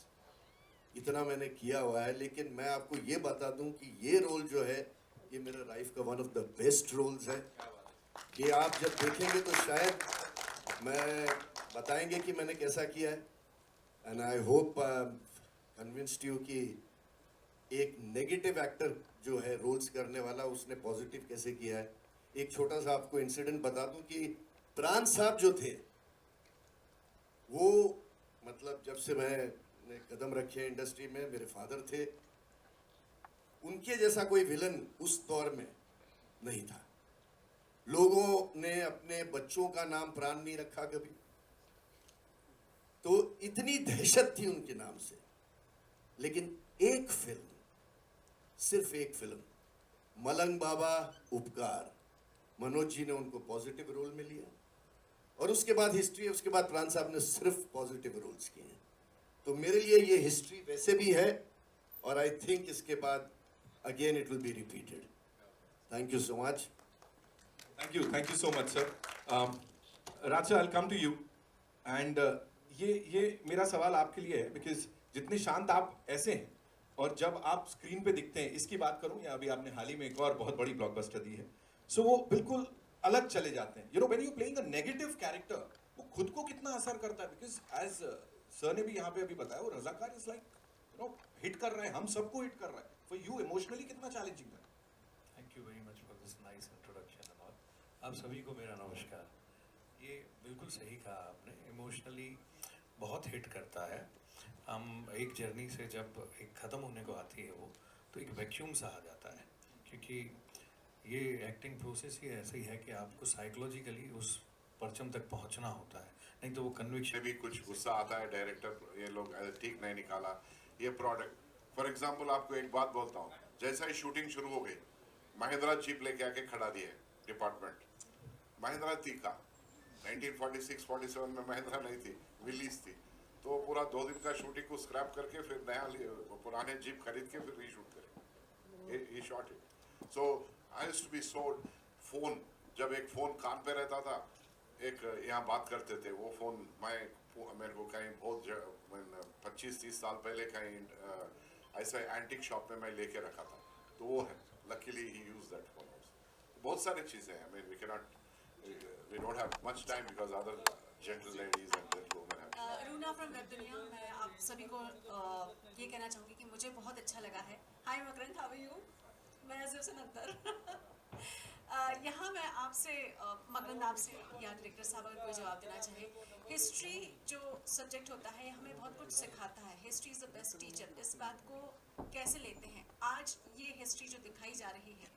इतना मैंने किया हुआ है। लेकिन मैं आपको ये बता दूं कि ये रोल जो है ये मेरा लाइफ का one of the best roles है। ये आप जब देखेंगे तो शायद मैं बताएंगे कि मैंने कैसा किया है। And I hope convinced you कि एक नेगेटिव एक्टर जो है रोल्स करने वाला, उसने पॉजिटिव कैसे किया है। एक छोटा सा आपको इंसिडेंट बता दूं कि प्राण साहब जो थे वो, मतलब जब से मैंने कदम रखे इंडस्ट्री में, मेरे फादर थे, उनके जैसा कोई विलन उस दौर में नहीं था। लोगों ने अपने बच्चों का नाम प्राण नहीं रखा कभी, तो इतनी दहशत थी उनके नाम से। लेकिन एक फिल्म, सिर्फ एक फिल्म, मलंग बाबा उपकार, मनोज जी ने उनको पॉजिटिव रोल में लिया और उसके बाद हिस्ट्री है। उसके बाद प्राण साहब ने सिर्फ पॉजिटिव रोल्स किए हैं। तो मेरे लिए ये हिस्ट्री वैसे भी है और आई थिंक इसके बाद again it will be repeated. Thank you so much. Thank you so much, sir. Raja, I'll come to you. And ये मेरा सवाल आपके लिए है, बिकॉज जितने शांत आप ऐसे हैं और जब आप स्क्रीन पे दिखते हैं, इसकी बात करूं या अभी आपने हाल ही में एक और बहुत बड़ी ब्लॉकबस्टर दी है, सो वो बिल्कुल अलग चले जाते हैं। You know, when you playing a negative character, वो खुद को कितना असर करता है, बिकॉज एज सर ने भी यहाँ पे अभी बताया, वो Razakar is like you know hit कर रहे हैं, हम सबको हिट कर रहा है। फॉर यू इमोशनली कितना चैलेंजिंग है? Thank you very much for this nice introduction and all. आप सभी को मेरा नमस्कार। ये बिल्कुल सही कहा आपने, इमोशनली बहुत हिट करता है। हम एक जर्नी से जब एक ख़त्म होने को आती है वो, तो एक वैक्यूम सा आ जाता है, क्योंकि ये एक्टिंग प्रोसेस ही ऐसा ही है कि आपको साइकोलॉजिकली उस परचम तक पहुंचना होता है, नहीं तो वो कन्विक्शन भी कुछ गुस्सा आता है डायरेक्टर, ये लोग ठीक नहीं निकाला ये प्रोडक्ट। फॉर एग्जांपल आपको एक बात बोलता हूँ, जैसा ही शूटिंग शुरू हो गई, महिंद्रा जीप लेके आके खड़ा दिए डिपार्टमेंट। महिंद्रा थी का 1946-47 में महिंद्रा नहीं थी, विलीज थी। तो पूरा 2 दिन का शूटिंग को स्क्रैप करके फिर नया पुराने जीप खरीद के फिर रीशूट करे, ये शॉट है। So I used to be so fond, जब एक फोन कान पे रहता था, एक यहाँ बात करते थे, वो फोन मेरे को कहीं बहुत 25-30 साल पहले कहीं ऐसा एंटिक शॉप में मैं लेके रखा था, तो वो है। Luckily he use that phone. बहुत सारी चीजें हैं। I mean, we don't have much time because other gentle ladies and gentlemen have. Runa from web दुनिया। मैं आप सभी को ये कहना चाहूँगी कि मुझे बहुत अच्छा लगा है। हाय मकरंद, हाउ आर यू? मैं ज़िप्सन अख्तर। यहाँ मैं आपसे मकरंद, आपसे या डायरेक्टर साहब अगर कोई जवाब देना चाहे, हिस्ट्री जो सब्जेक्ट होता है हमें बहुत कुछ सिखाता है। History is the best teacher. इस बात को कैसे लेते हैं? आज आज ये हिस्ट्री जो दिखाई जा रही है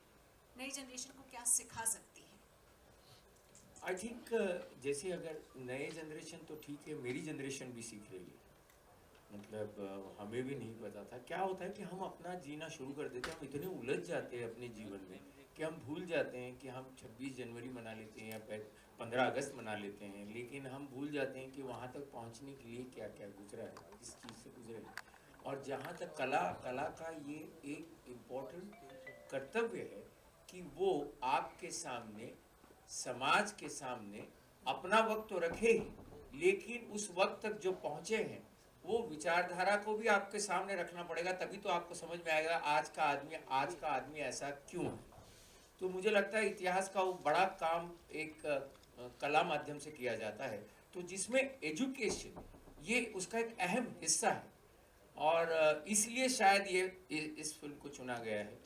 नई जनरेशन को क्या सिखा सकती है? आई थिंक जैसे अगर नए जनरेशन तो ठीक है, मेरी जनरेशन भी सीख रही है। मतलब हमें भी नहीं पता था क्या होता है कि हम अपना जीना शुरू कर देते हैं, हम इतने उलझ जाते हैं अपने जीवन में कि हम भूल जाते हैं कि हम 26 जनवरी मना लेते हैं या 15 अगस्त मना लेते हैं, लेकिन हम भूल जाते हैं कि वहाँ तक पहुँचने के लिए क्या क्या गुजरा है, किस चीज़ से गुजरे हैं। और जहाँ तक कला का ये एक इम्पोर्टेंट कर्तव्य है कि वो आपके सामने, समाज के सामने अपना वक्त तो रखे ही, लेकिन उस वक्त तक जो पहुँचे हैं वो विचारधारा को भी आपके सामने रखना पड़ेगा, तभी तो आपको समझ में आएगा आज का आदमी ऐसा क्यों है। तो मुझे लगता है इतिहास का वो बड़ा काम एक कला माध्यम से किया जाता है, तो जिसमें एजुकेशन ये उसका एक अहम हिस्सा है, और इसलिए शायद ये इस फिल्म को चुना गया है।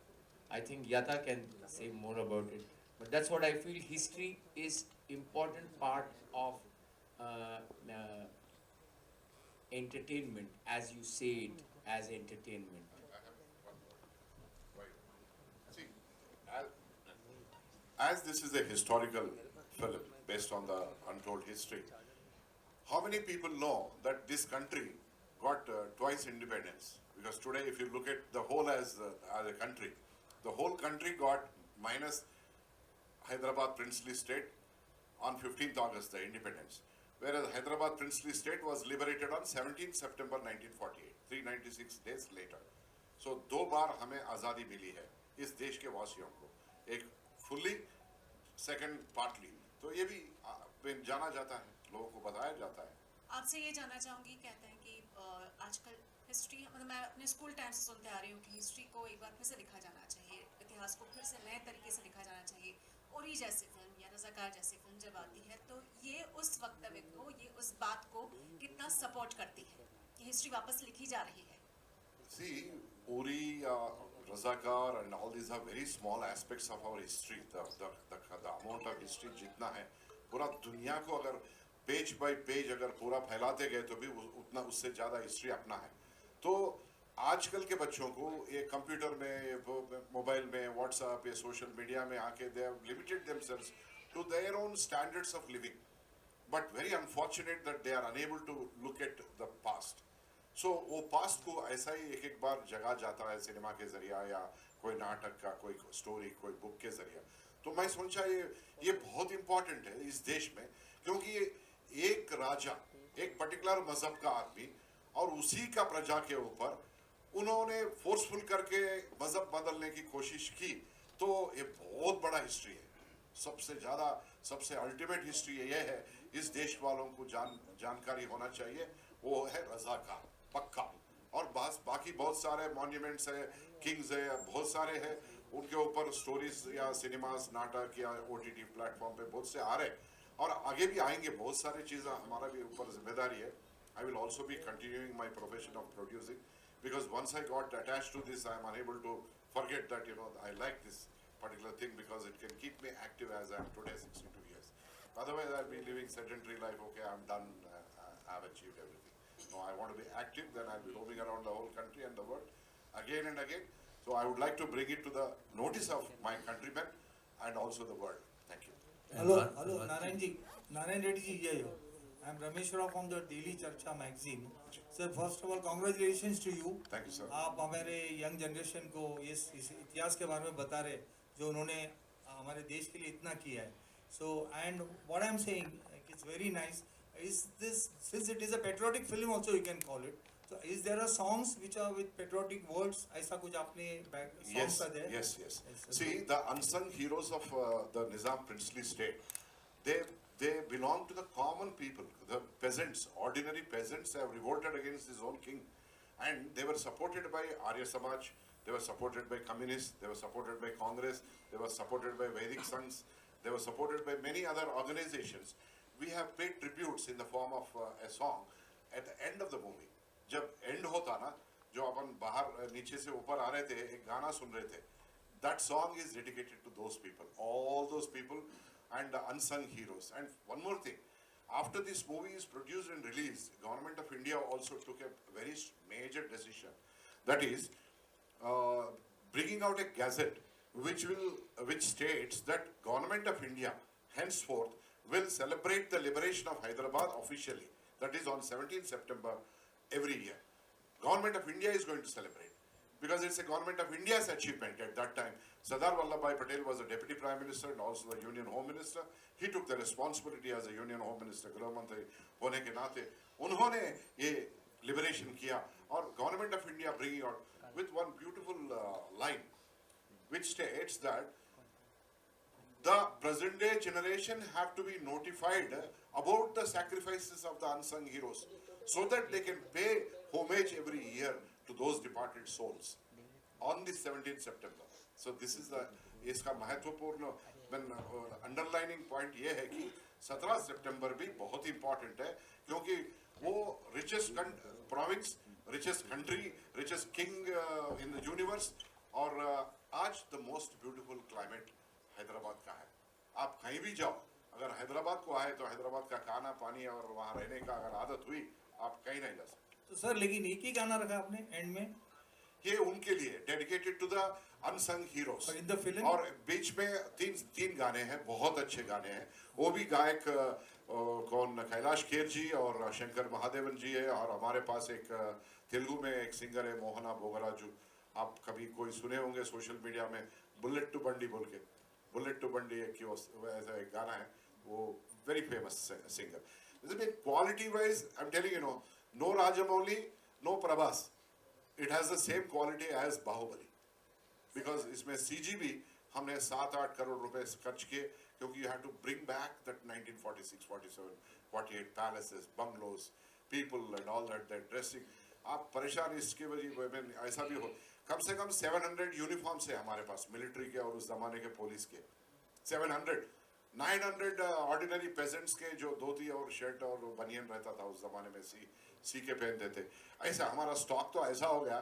आई थिंक याता can say more about it, but that's what I feel, history is important part of entertainment, as you say it, as entertainment. See, as this is a historical film based on the untold history, how many people know that this country got twice independence? Because today, if you look at the whole as a country, the whole country got minus Hyderabad Princely State on 15th August, the independence. Whereas Hyderabad Princely State was liberated on 17th September 1948, 396 days later. So दो बार हमें आज़ादी मिली है इस देश के वासियों को, एक फुल्ली, सेकंड पार्टली। तो ये भी जाना जाता है, लोगों को बताया जाता है। आपसे ये जानना चाहूँगी, कहते हैं कि आजकल हिस्ट्री, मतलब मैं अपने स्कूल टाइम से सुनते आ रही हूँ कि हिस्ट्री को एक बार फिर से लिखा जाना चाहिए, इतिहास को फिर से नए तरीके से लिखा जाना चाहिए। उरी जैसी फिल्म या रज़ाकार जैसी फिल्म जब आती है तो ये उस वक्तव्य को, ये उस बात को कितना सपोर्ट करती है कि हिस्ट्री वापस लिखी जा रही है? See, Uri, Razakar and all these are very small aspects of our history. The amount of history जितना है, पूरा दुनिया को अगर पेज बाय पेज अगर पूरा फैलाते गए तो भी उतना उससे ज़्यादा हिस्ट्री अपना है। तो आजकल के बच्चों को ये कंप्यूटर में, मोबाइल में, व्हाट्सएप या सोशल मीडिया में आके they have limited themselves to their own standards of living, but very unfortunate that they are unable to look at the past. So वो पास्ट को ऐसा ही एक बार जगा जाता है सिनेमा के जरिया या कोई नाटक का, कोई स्टोरी, कोई बुक के जरिया। तो मैं सोचा ये बहुत इम्पोर्टेंट है इस देश में, क्योंकि एक राजा, एक पर्टिकुलर मजहब का आदमी और उसी का प्रजा के ऊपर उन्होंने फोर्सफुल करके मजहब बदलने की कोशिश की, तो ये बहुत बड़ा हिस्ट्री है। सबसे ज़्यादा, सबसे अल्टीमेट हिस्ट्री ये है, इस देश वालों को जानकारी होना चाहिए, वो है रज़ाकार, पक्का। और बाकी बहुत सारे मॉन्यूमेंट्स है, किंग्स है, बहुत सारे हैं, उनके ऊपर स्टोरीज या सिनेमास, नाटक या OTT प्लेटफॉर्म पे बहुत से आ रहे, और आगे भी आएंगे। बहुत सारी चीज़ें हमारा भी ऊपर जिम्मेदारी है। I will also be continuing my profession of producing, because once I got attached to this, I am unable to forget that, I like this particular thing because it can keep me active as I am today, 62 years. Otherwise, I'll be living sedentary life. Okay, I'm done. I've achieved everything. No, I want to be active. Then I'll be roaming around the whole country and the world again and again. So I would like to bring it to the notice of my countrymen and also the world. Thank you. Hello, Narayan Reddy ji here. I'm Ramesh Rao from the Daily Charcha magazine. Sir, first of all, congratulations to you. Thank you, sir. आप हमारे young generation को इस इतिहास के बारे में बता रहे, जो उन्होंने हमारे देश के लिए इतना किया है. So, and what I'm saying, it's very nice. Is this, since it is a patriotic film also you can call it. So, is there a songs which are with patriotic words? ऐसा कुछ आपने songs are there? Yes. See, the unsung heroes of the Nizam princely state, they belong to the common people. The peasants, ordinary peasants, have revolted against his own king, and they were supported by Arya Samaj, they were supported by communists, they were supported by Congress, they were supported by Vedic Sanghs, they were supported by many other organizations. We have paid tributes in the form of a song at the end of the movie. जब end होता ना, जो अपन बाहर नीचे से ऊपर आ रहे थे, एक गाना सुन रहे थे, that song is dedicated to those people, all those people and the unsung heroes. And one more thing, after this movie is produced and released, Government of India also took a very major decision. That is, bringing out a gazette which states that Government of India henceforth will celebrate the liberation of Hyderabad officially. That is on 17th September every year. Government of India is going to celebrate because it's a Government of India's achievement at that time. Sardar Vallabhbhai Patel was the Deputy Prime Minister and also the Union Home Minister. He took the responsibility as a Union Home Minister, Grah Mantri होने के नाते उन्होंने ये liberation किया और Government of India bringing out with one beautiful line which states that the present day generation have to be notified about the sacrifices of the unsung heroes so that they can pay homage every year to those departed souls on the 17th September. So this is the इसका महत्वपूर्ण underlining point ये है कि 17 सितंबर भी बहुत important है क्योंकि वो richest province, richest country, richest king in the universe और आज the most beautiful climate Hyderabad का है. आप कहीं भी जाओ अगर हैदराबाद को आए तो हैदराबाद का खाना पानी और वहाँ रहने का अगर आदत हुई आप कहीं नहीं जा सकते. तो सर लेकिन एक ही गाना रखा आपने एंड में ये उनके लिए dedicated to the unsung heroes in the film और बीच में तीन गाने हैं बहुत अच्छे गाने हैं वो भी गायक कौन कैलाश खेर जी और शंकर महादेवन जी है और हमारे पास एक तेलुगु में एक सिंगर है मोहना बोगराजू आप कभी कोई सुने होंगे सोशल मीडिया में बुलेट टू बंडी बोल के बुलेट टू बंडी एक ऐसा एक गाना है वो very famous singer quality wise I am telling you no no Rajamouli no Prabhas it has the same quality as Baahubali because इसमें CG भी हमने 7-8 करोड़ रुपए खर्च किए क्योंकि you have to bring back that 1946, 47, 48 palaces, bungalows, people and all that dressing. आप परेशान इसके वजह में ऐसा भी हो कम से कम 700 यूनिफॉर्म्स है हमारे पास मिलिट्री के और उस जमाने के पुलिस के 700 900 ऑर्डिनरी पेजेंट्स के जो धोती और शर्ट और बनियन रहता था उस जमाने में सी के पहनते थे ऐसा हमारा स्टॉक तो ऐसा हो गया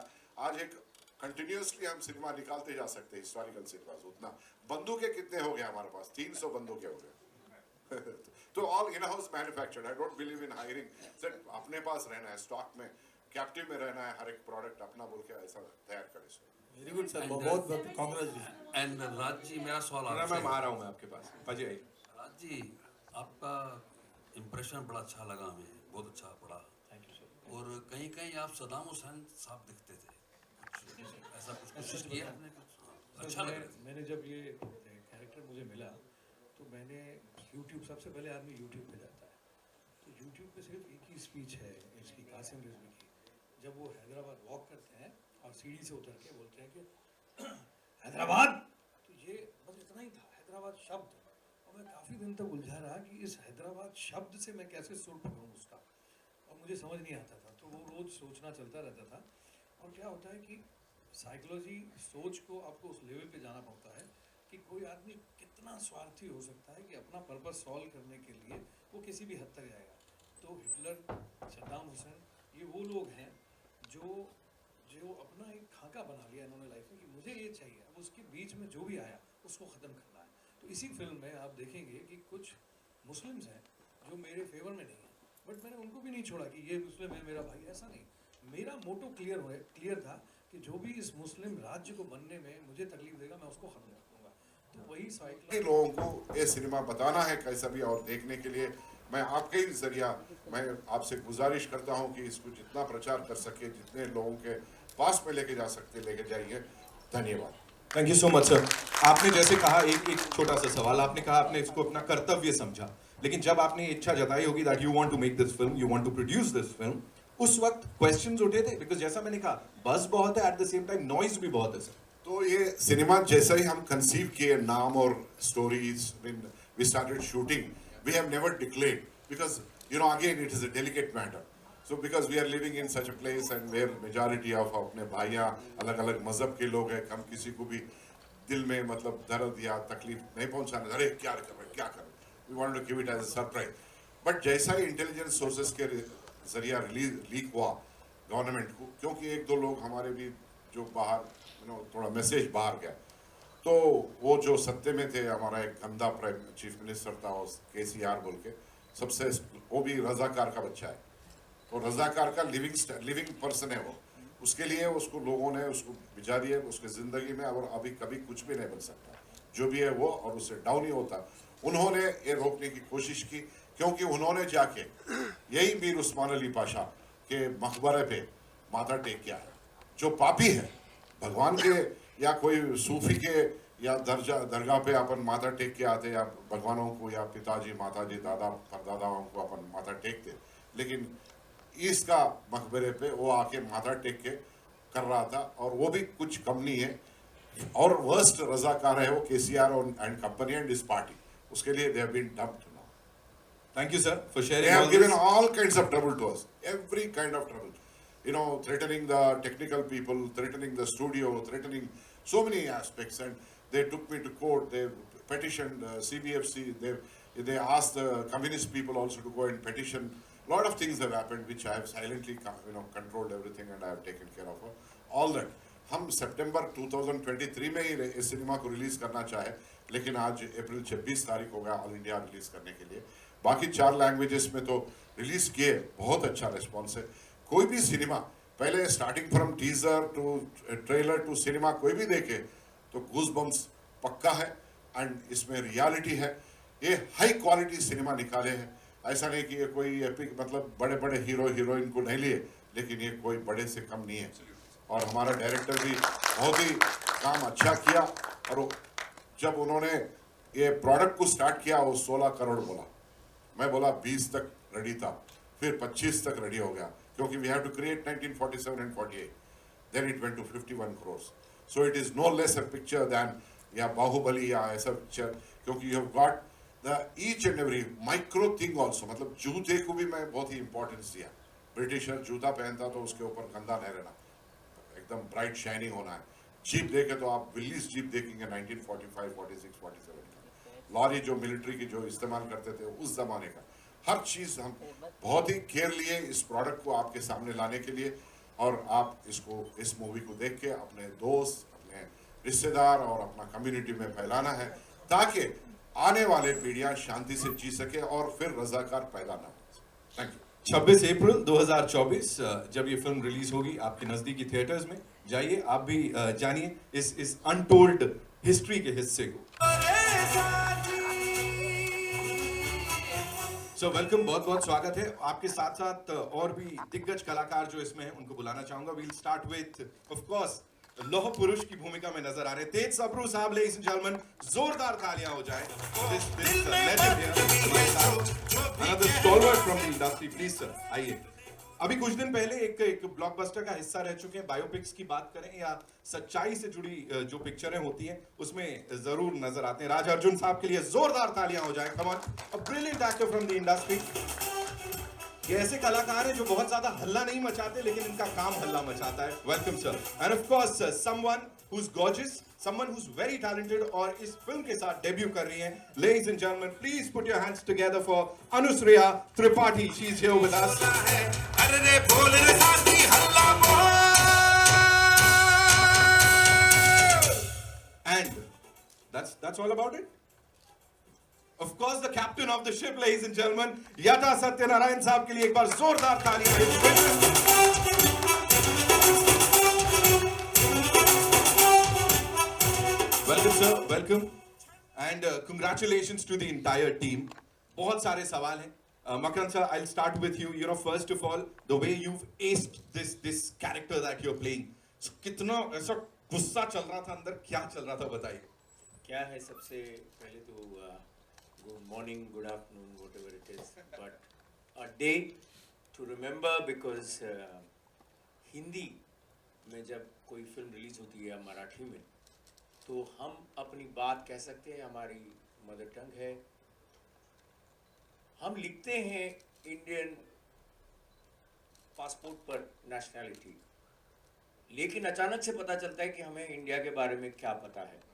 आज एक कंटिन्यूसली हम सिनेमा निकालते जा सकते हैं हिस्टोरिकल सिनेमास उतना बंदूकें कितने हो गए हमारे पास 300 बंदूकें हो गए तो all in house manufactured I don't believe in hiring sir अपने पास रहना है स्टॉक में कैप्टिव में रहना है हर एक प्रोडक्ट अपना बोल के ऐसा तैयार करें सर वेरी गुड सर बहुत बहुत कांग्रेचुलेशन एंड राज जी मेरा सवाल आपसे मैं आ रहा हूँ मैं आपके पास अजय राज जी आपका इम्प्रेशन बड़ा अच्छा लगा हमें बहुत अच्छा पड़ा और कहीं कहीं आप सदाम हुसैन साहब दिखते थे ऐसा कुछ कोशिश किया आपने कुछ अच्छा लगा मैंने जब ये कैरेक्टर मुझे मिला तो मैंने YouTube सबसे पहले आदमी YouTube पे जाता है तो YouTube पे सिर्फ एक ही स्पीच है इसकी कासिम रिजवी की जब वो हैदराबाद वॉक करते हैं और सीढ़ी से उतर के बोलते हैं कि हैदराबाद तो ये बस इतना ही था हैदराबाद शब्द और मैं काफ़ी दिन तक उलझा रहा कि इस हैदराबाद शब्द से मैं कैसे सुर पकड़ूँ उसका और मुझे समझ नहीं आता था तो वो रोज़ सोचना चलता रहता था और क्या होता है कि साइकोलॉजी सोच को आपको उस लेवल पे जाना पड़ता है कि कोई आदमी कितना स्वार्थी हो सकता है कि अपना पर्पस सॉल्व करने के लिए वो किसी भी हद तक जाएगा तो हिटलर सद्दाम हुसैन ये वो लोग हैं जो अपना एक खाका बना लिया इन्होंने लाइफ में कि मुझे ये चाहिए अब उसके बीच में जो भी आया उसको ख़त्म करना है तो इसी फिल्म में आप देखेंगे कि कुछ मुस्लिम्स हैं जो मेरे फेवर में नहीं हैं बट मैंने उनको भी नहीं छोड़ा कि ये मुस्लिम है मेरा भाई ऐसा नहीं मेरा मोटो क्लियर था कि जो भी इस मुस्लिम राज्य को बनने में मुझे तकलीफ देगा मैं उसको खत्म कर दूंगा तो वही साइकिल लोगों को ये सिनेमा बताना है कैसा भी और देखने के लिए मैं आपके ही जरिया मैं आपसे गुजारिश करता हूं कि इसको जितना प्रचार कर सके जितने लोगों के पास में लेके जा सकते लेके जाइए धन्यवाद thank you so much sir आपने जैसे कहा एक छोटा सा सवाल आपने कहा आपने इसको अपना कर्तव्य समझा लेकिन जब आपने इच्छा जताई होगी that you want to make this film you want to produce this film उस वक्त क्वेश्चंस उठे थे बिकॉज जैसा मैंने कहा बस बहुत है at the same time noise भी बहुत है सर तो ये सिनेमा जैसा ही हम कंसीव किए नाम और stories we started shooting we have never declared because you know again it is a delicate matter so because we are living in such a place and where majority of अपने भाइयाँ अलग अलग मजहब के लोग हैं हम किसी को भी दिल में मतलब दर्द या तकलीफ नहीं पहुंचाना अरे क्या कर रहे we want to give it as a surprise but जैसा ही इंटेलिजेंस सोर्सेस के जरिया लीक हुआ गवर्नमेंट को क्योंकि एक दो लोग हमारे भी जो बाहर थोड़ा मैसेज बाहर गया तो वो जो सत्ते में थे हमारा एक गंदा चीफ मिनिस्टर था KCR बोल के सबसे वो भी रजाकार का बच्चा है तो रजाकार का लिविंग पर्सन है वो उसके लिए उसको लोगों ने उसको बिजा दिए उसकी ज़िंदगी में, और अभी कभी कुछ भी नहीं बन सकता जो भी है वो, और उससे डाउन ही होता। उन्होंने ये रोकने की कोशिश की, क्योंकि उन्होंने जाके यही मीर उस्मान अली पाशा के मकबरे पे माथा टेक किया है। जो पापी है भगवान के या कोई सूफी के या दरगाह पे अपन माथा टेक के आते, या भगवानों को या पिताजी माताजी दादा परदादाओं को अपन माथा टेकते, लेकिन इसका मकबरे पे वो आके माथा टेक के कर रहा था, और वो भी कुछ कम नहीं है। और वर्स्ट रजाकार है वो KCR and company and this party, उसके लिए they have been dumped now. Thank you, sir, for sharing. They have all given this. all kinds of trouble to us, every kind of trouble. You know, threatening the technical people, threatening the studio, threatening so many aspects, and they took me to court. They petitioned CBFC. They asked the communist people also to go and petition. A lot of things have happened, which I have silently, controlled everything, and I have taken care of all that. हम सितंबर 2023 में ही इस cinema को release करना चाहे, लेकिन आज अप्रैल 26 तारीख हो गया ऑल इंडिया रिलीज करने के लिए। बाकी 4 लैंग्वेजेस में तो रिलीज किए, बहुत अच्छा रिस्पॉन्स है। कोई भी सिनेमा पहले starting from teaser to trailer to cinema कोई भी देखे तो गूज बम्स पक्का है, एंड इसमें रियलिटी है। ये हाई क्वालिटी सिनेमा निकाले हैं, ऐसा नहीं कि ये कोई एपिक, मतलब बड़े बड़े हीरो हीरोइन को नहीं लिए, लेकिन ये कोई बड़े से कम नहीं है। और हमारा डायरेक्टर भी बहुत ही काम अच्छा किया, और जब उन्होंने ये प्रोडक्ट को स्टार्ट किया वो 16 करोड़ बोला, मैं बोला 20 तक रेडी था, फिर 25 तक रेडी हो गया, क्योंकि we have to create 1947 and 48, then it went to 51 crore. So it is no less a picture than या बाहुबली या ऐसा पिक्चर, क्योंकि you have got the each and every micro thing also. मतलब जूते को भी मैं बहुत ही इंपॉर्टेंस दिया। ब्रिटिशर जूता पहनता तो उसके ऊपर गंदा नहीं रहना, एकदम ब्राइट शाइनिंग होना है। जीप देखे तो आप विल्लीज जीप देखेंगे 1945, 46, 47 का। लॉरी जो मिलिट्री की जो इस्तेमाल करते थे उस जमाने का, हर चीज़ हम बहुत ही केयर लिए इस प्रोडक्ट को आपके सामने लाने के लिए। और आप इसको, इस मूवी को देख के अपने दोस्त, अपने रिश्तेदार और अपना कम्युनिटी में फैलाना है, ताकि आने वाले पीढ़ियां शांति से जी सके और फिर रजाकार पैदा ना हो। Thank you. 26 अप्रैल 2024 जब ये फिल्म रिलीज होगी आपके नजदीकी थिएटर्स में, जाइए आप भी जानिए इस अनटोल्ड हिस्ट्री के हिस्से को। सो वेलकम, बहुत बहुत स्वागत है। आपके साथ साथ और भी दिग्गज कलाकार जो इसमें हैं उनको बुलाना चाहूंगा। We'll start with of course लौह पुरुष की भूमिका में नजर आ रहे तेज सबरू साहब, लेडीज एंड जेंटलमैन, जोरदार तालियां हो जाए। This legend here, हमारे साथ, another stalwart from the industry, please sir, आइए। अभी कुछ दिन पहले एक ब्लॉकबस्टर का हिस्सा रह चुके हैं। बायोपिक्स की बात करें या सच्चाई से जुड़ी जो पिक्चरें होती हैं उसमें जरूर नजर आते हैं। राज अर्जुन साहब के लिए जोरदार तालियां हो जाए। Come on, a brilliant actor from the industry. ये ऐसे कलाकार हैं जो बहुत ज्यादा हल्ला नहीं मचाते, लेकिन इनका काम हल्ला मचाता है। Welcome sir. And of course someone who is gorgeous, someone who is very talented, और इस फिल्म के साथ डेब्यू कर रही हैं। Ladies and gentleman, please put your hands together for Anushriya Tripathi. She is here with us. अरे बोल रे साथी हल्ला बोल। And that's all about it. Of course, the captain of the ship, ladies and gentlemen, Yata Satyanarayan साहब के लिए एक बार जोरदार तालियां। Welcome sir, welcome, and congratulations to the entire team. बहुत सारे सवाल हैं। Makaran sir, I'll start with you. You know, first of all, the way you've aced this character that you're playing. So, कितना ऐसा गुस्सा चल रहा था अंदर, क्या चल रहा था बताइए। क्या है, सबसे पहले तो good morning, good afternoon, whatever it is, but a day to remember, because Hindi में जब कोई फिल्म रिलीज होती है या मराठी में, तो हम अपनी बात कह सकते हैं, हमारी मदर टंग है, हम लिखते हैं इंडियन पासपोर्ट पर नेशनैलिटी, लेकिन अचानक से पता चलता है कि हमें इंडिया के बारे में क्या पता है।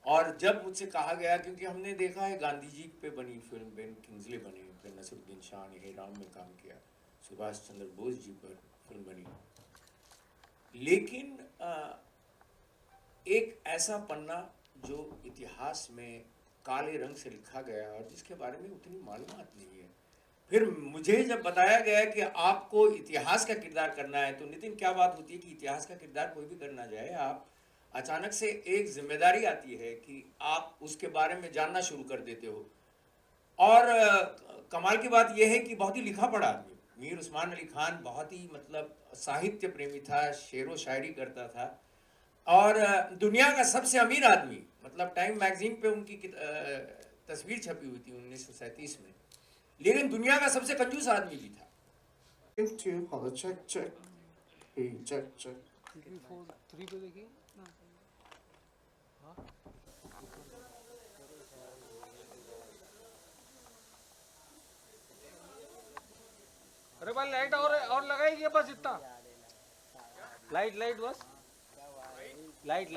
और जब मुझसे कहा गया, क्योंकि हमने देखा है गांधी जी पे बनी फिल्म, बेन किंग्सले बनी, फिर नसीरुद्दीन शाह ने हे राम में काम किया, सुभाष चंद्र बोस जी पर फिल्म बनी, लेकिन एक ऐसा पन्ना जो इतिहास में काले रंग से लिखा गया और जिसके बारे में उतनी मालूमात नहीं है, फिर मुझे जब बताया गया कि आपको इतिहास का किरदार करना है, तो नितिन क्या बात होती है कि इतिहास का किरदार कोई भी करना जाए, आप अचानक से एक जिम्मेदारी आती है कि आप उसके बारे में जानना शुरू कर देते हो। और कमाल की बात यह है कि बहुत ही लिखा पढ़ा आदमी, मीर उस्मान अली खान बहुत ही मतलब साहित्य प्रेमी था, शेर व शायरी करता था, और दुनिया का सबसे अमीर आदमी, मतलब टाइम मैगजीन पे उनकी तस्वीर छपी हुई थी 1937 में, लेकिन दुनिया का सबसे कंजूस आदमी भी था। 3 पे देखिए। अरे भाई लाइट और लगाइए बस इतना। लाइट बस। लाइट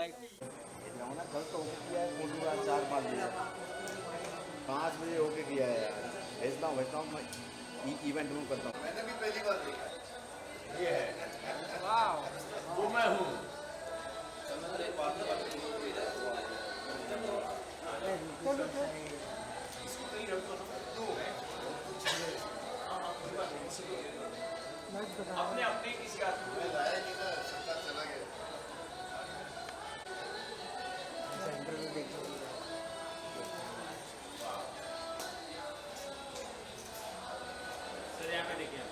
कल तो ओके किया है, 4-5 बजे 5 बजे ओके किया है यार। भेजता हूँ मैं इवेंट रूम करता हूँ। मैंने भी पहली बार देखा। ये है वाह, वो मैं हूँ। अपने अपने किसी आदमी चला गया। सर यहाँ पे देखिए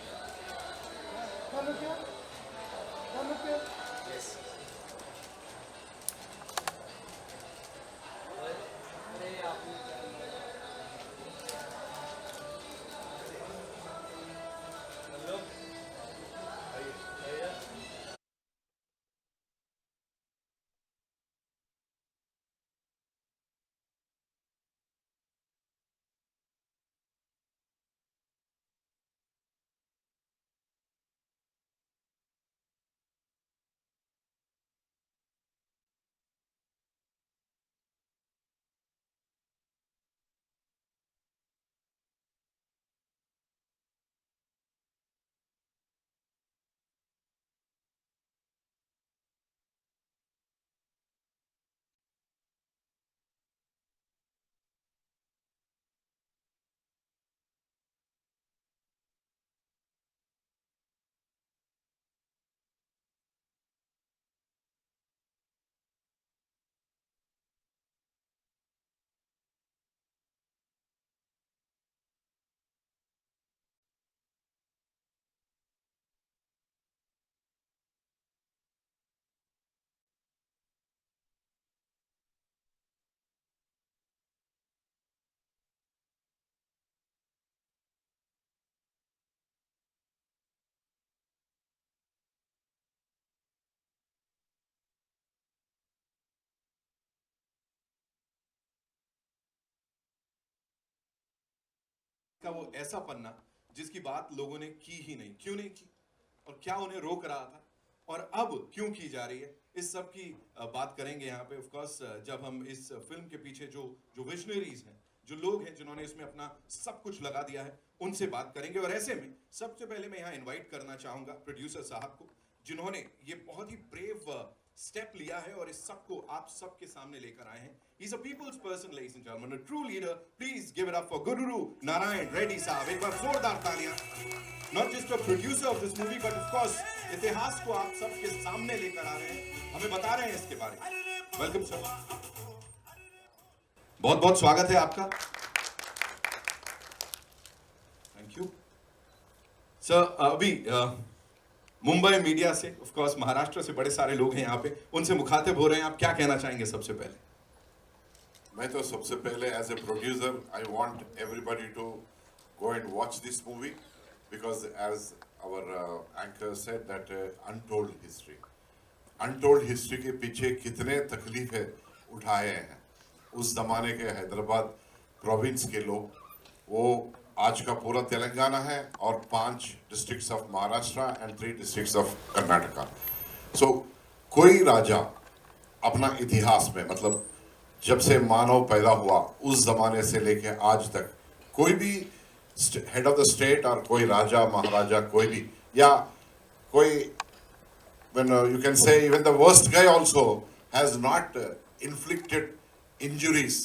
का वो ऐसा पन्ना जिसकी बात लोगों ने की ही नहीं, क्यों नहीं की और क्या उन्हें रोक रहा था और अब क्यों की जा रही है, इस सब की बात करेंगे यहाँ पे। ऑफ कोर्स जब हम इस फिल्म के पीछे जो विजनरीज हैं, जो लोग हैं जिन्होंने इसमें अपना सब कुछ लगा दिया है, उनसे बात करेंगे। और ऐसे में सबसे पहले मैं यहाँ इनवाइट करना चाहूंगा प्रोड्यूसर साहब को, जिन्होंने ये बहुत ही ब्रेव स्टेप लिया है और इस सबको आप सबके सामने लेकर आए हैं। He's a people's person, ladies and gentlemen, a true leader. Please give it up for Gururu Narayan Reddy साहब। एक बार जोरदार तालियां। Not just a producer of this movie, but of course इतिहास को आप सबके सामने लेकर आ रहे हैं, हमें बता रहे हैं इसके बारे में। वेलकम सर, बहुत बहुत स्वागत है आपका। Thank you sir. अभी मुंबई मीडिया से, ऑफ कोर्स महाराष्ट्र से बड़े सारे लोग हैं यहाँ पे, उनसे मुखातिब हो रहे हैं, आप क्या कहना चाहेंगे सबसे पहले? मैं तो सबसे पहले as a producer I want everybody to go and watch this movie because as our anchor said that untold history के पीछे कितने तकलीफें उठाए हैं उस जमाने के हैदराबाद प्रोविंस के लोग, वो आज का पूरा तेलंगाना है और 5 districts of Maharashtra and 3 districts of Karnataka. So कोई राजा अपना इतिहास में, मतलब जब से मानव पैदा हुआ उस जमाने से लेके आज तक, कोई भी हेड ऑफ द स्टेट और कोई राजा महाराजा कोई भी, या कोई when you can say even the worst guy also has not inflicted injuries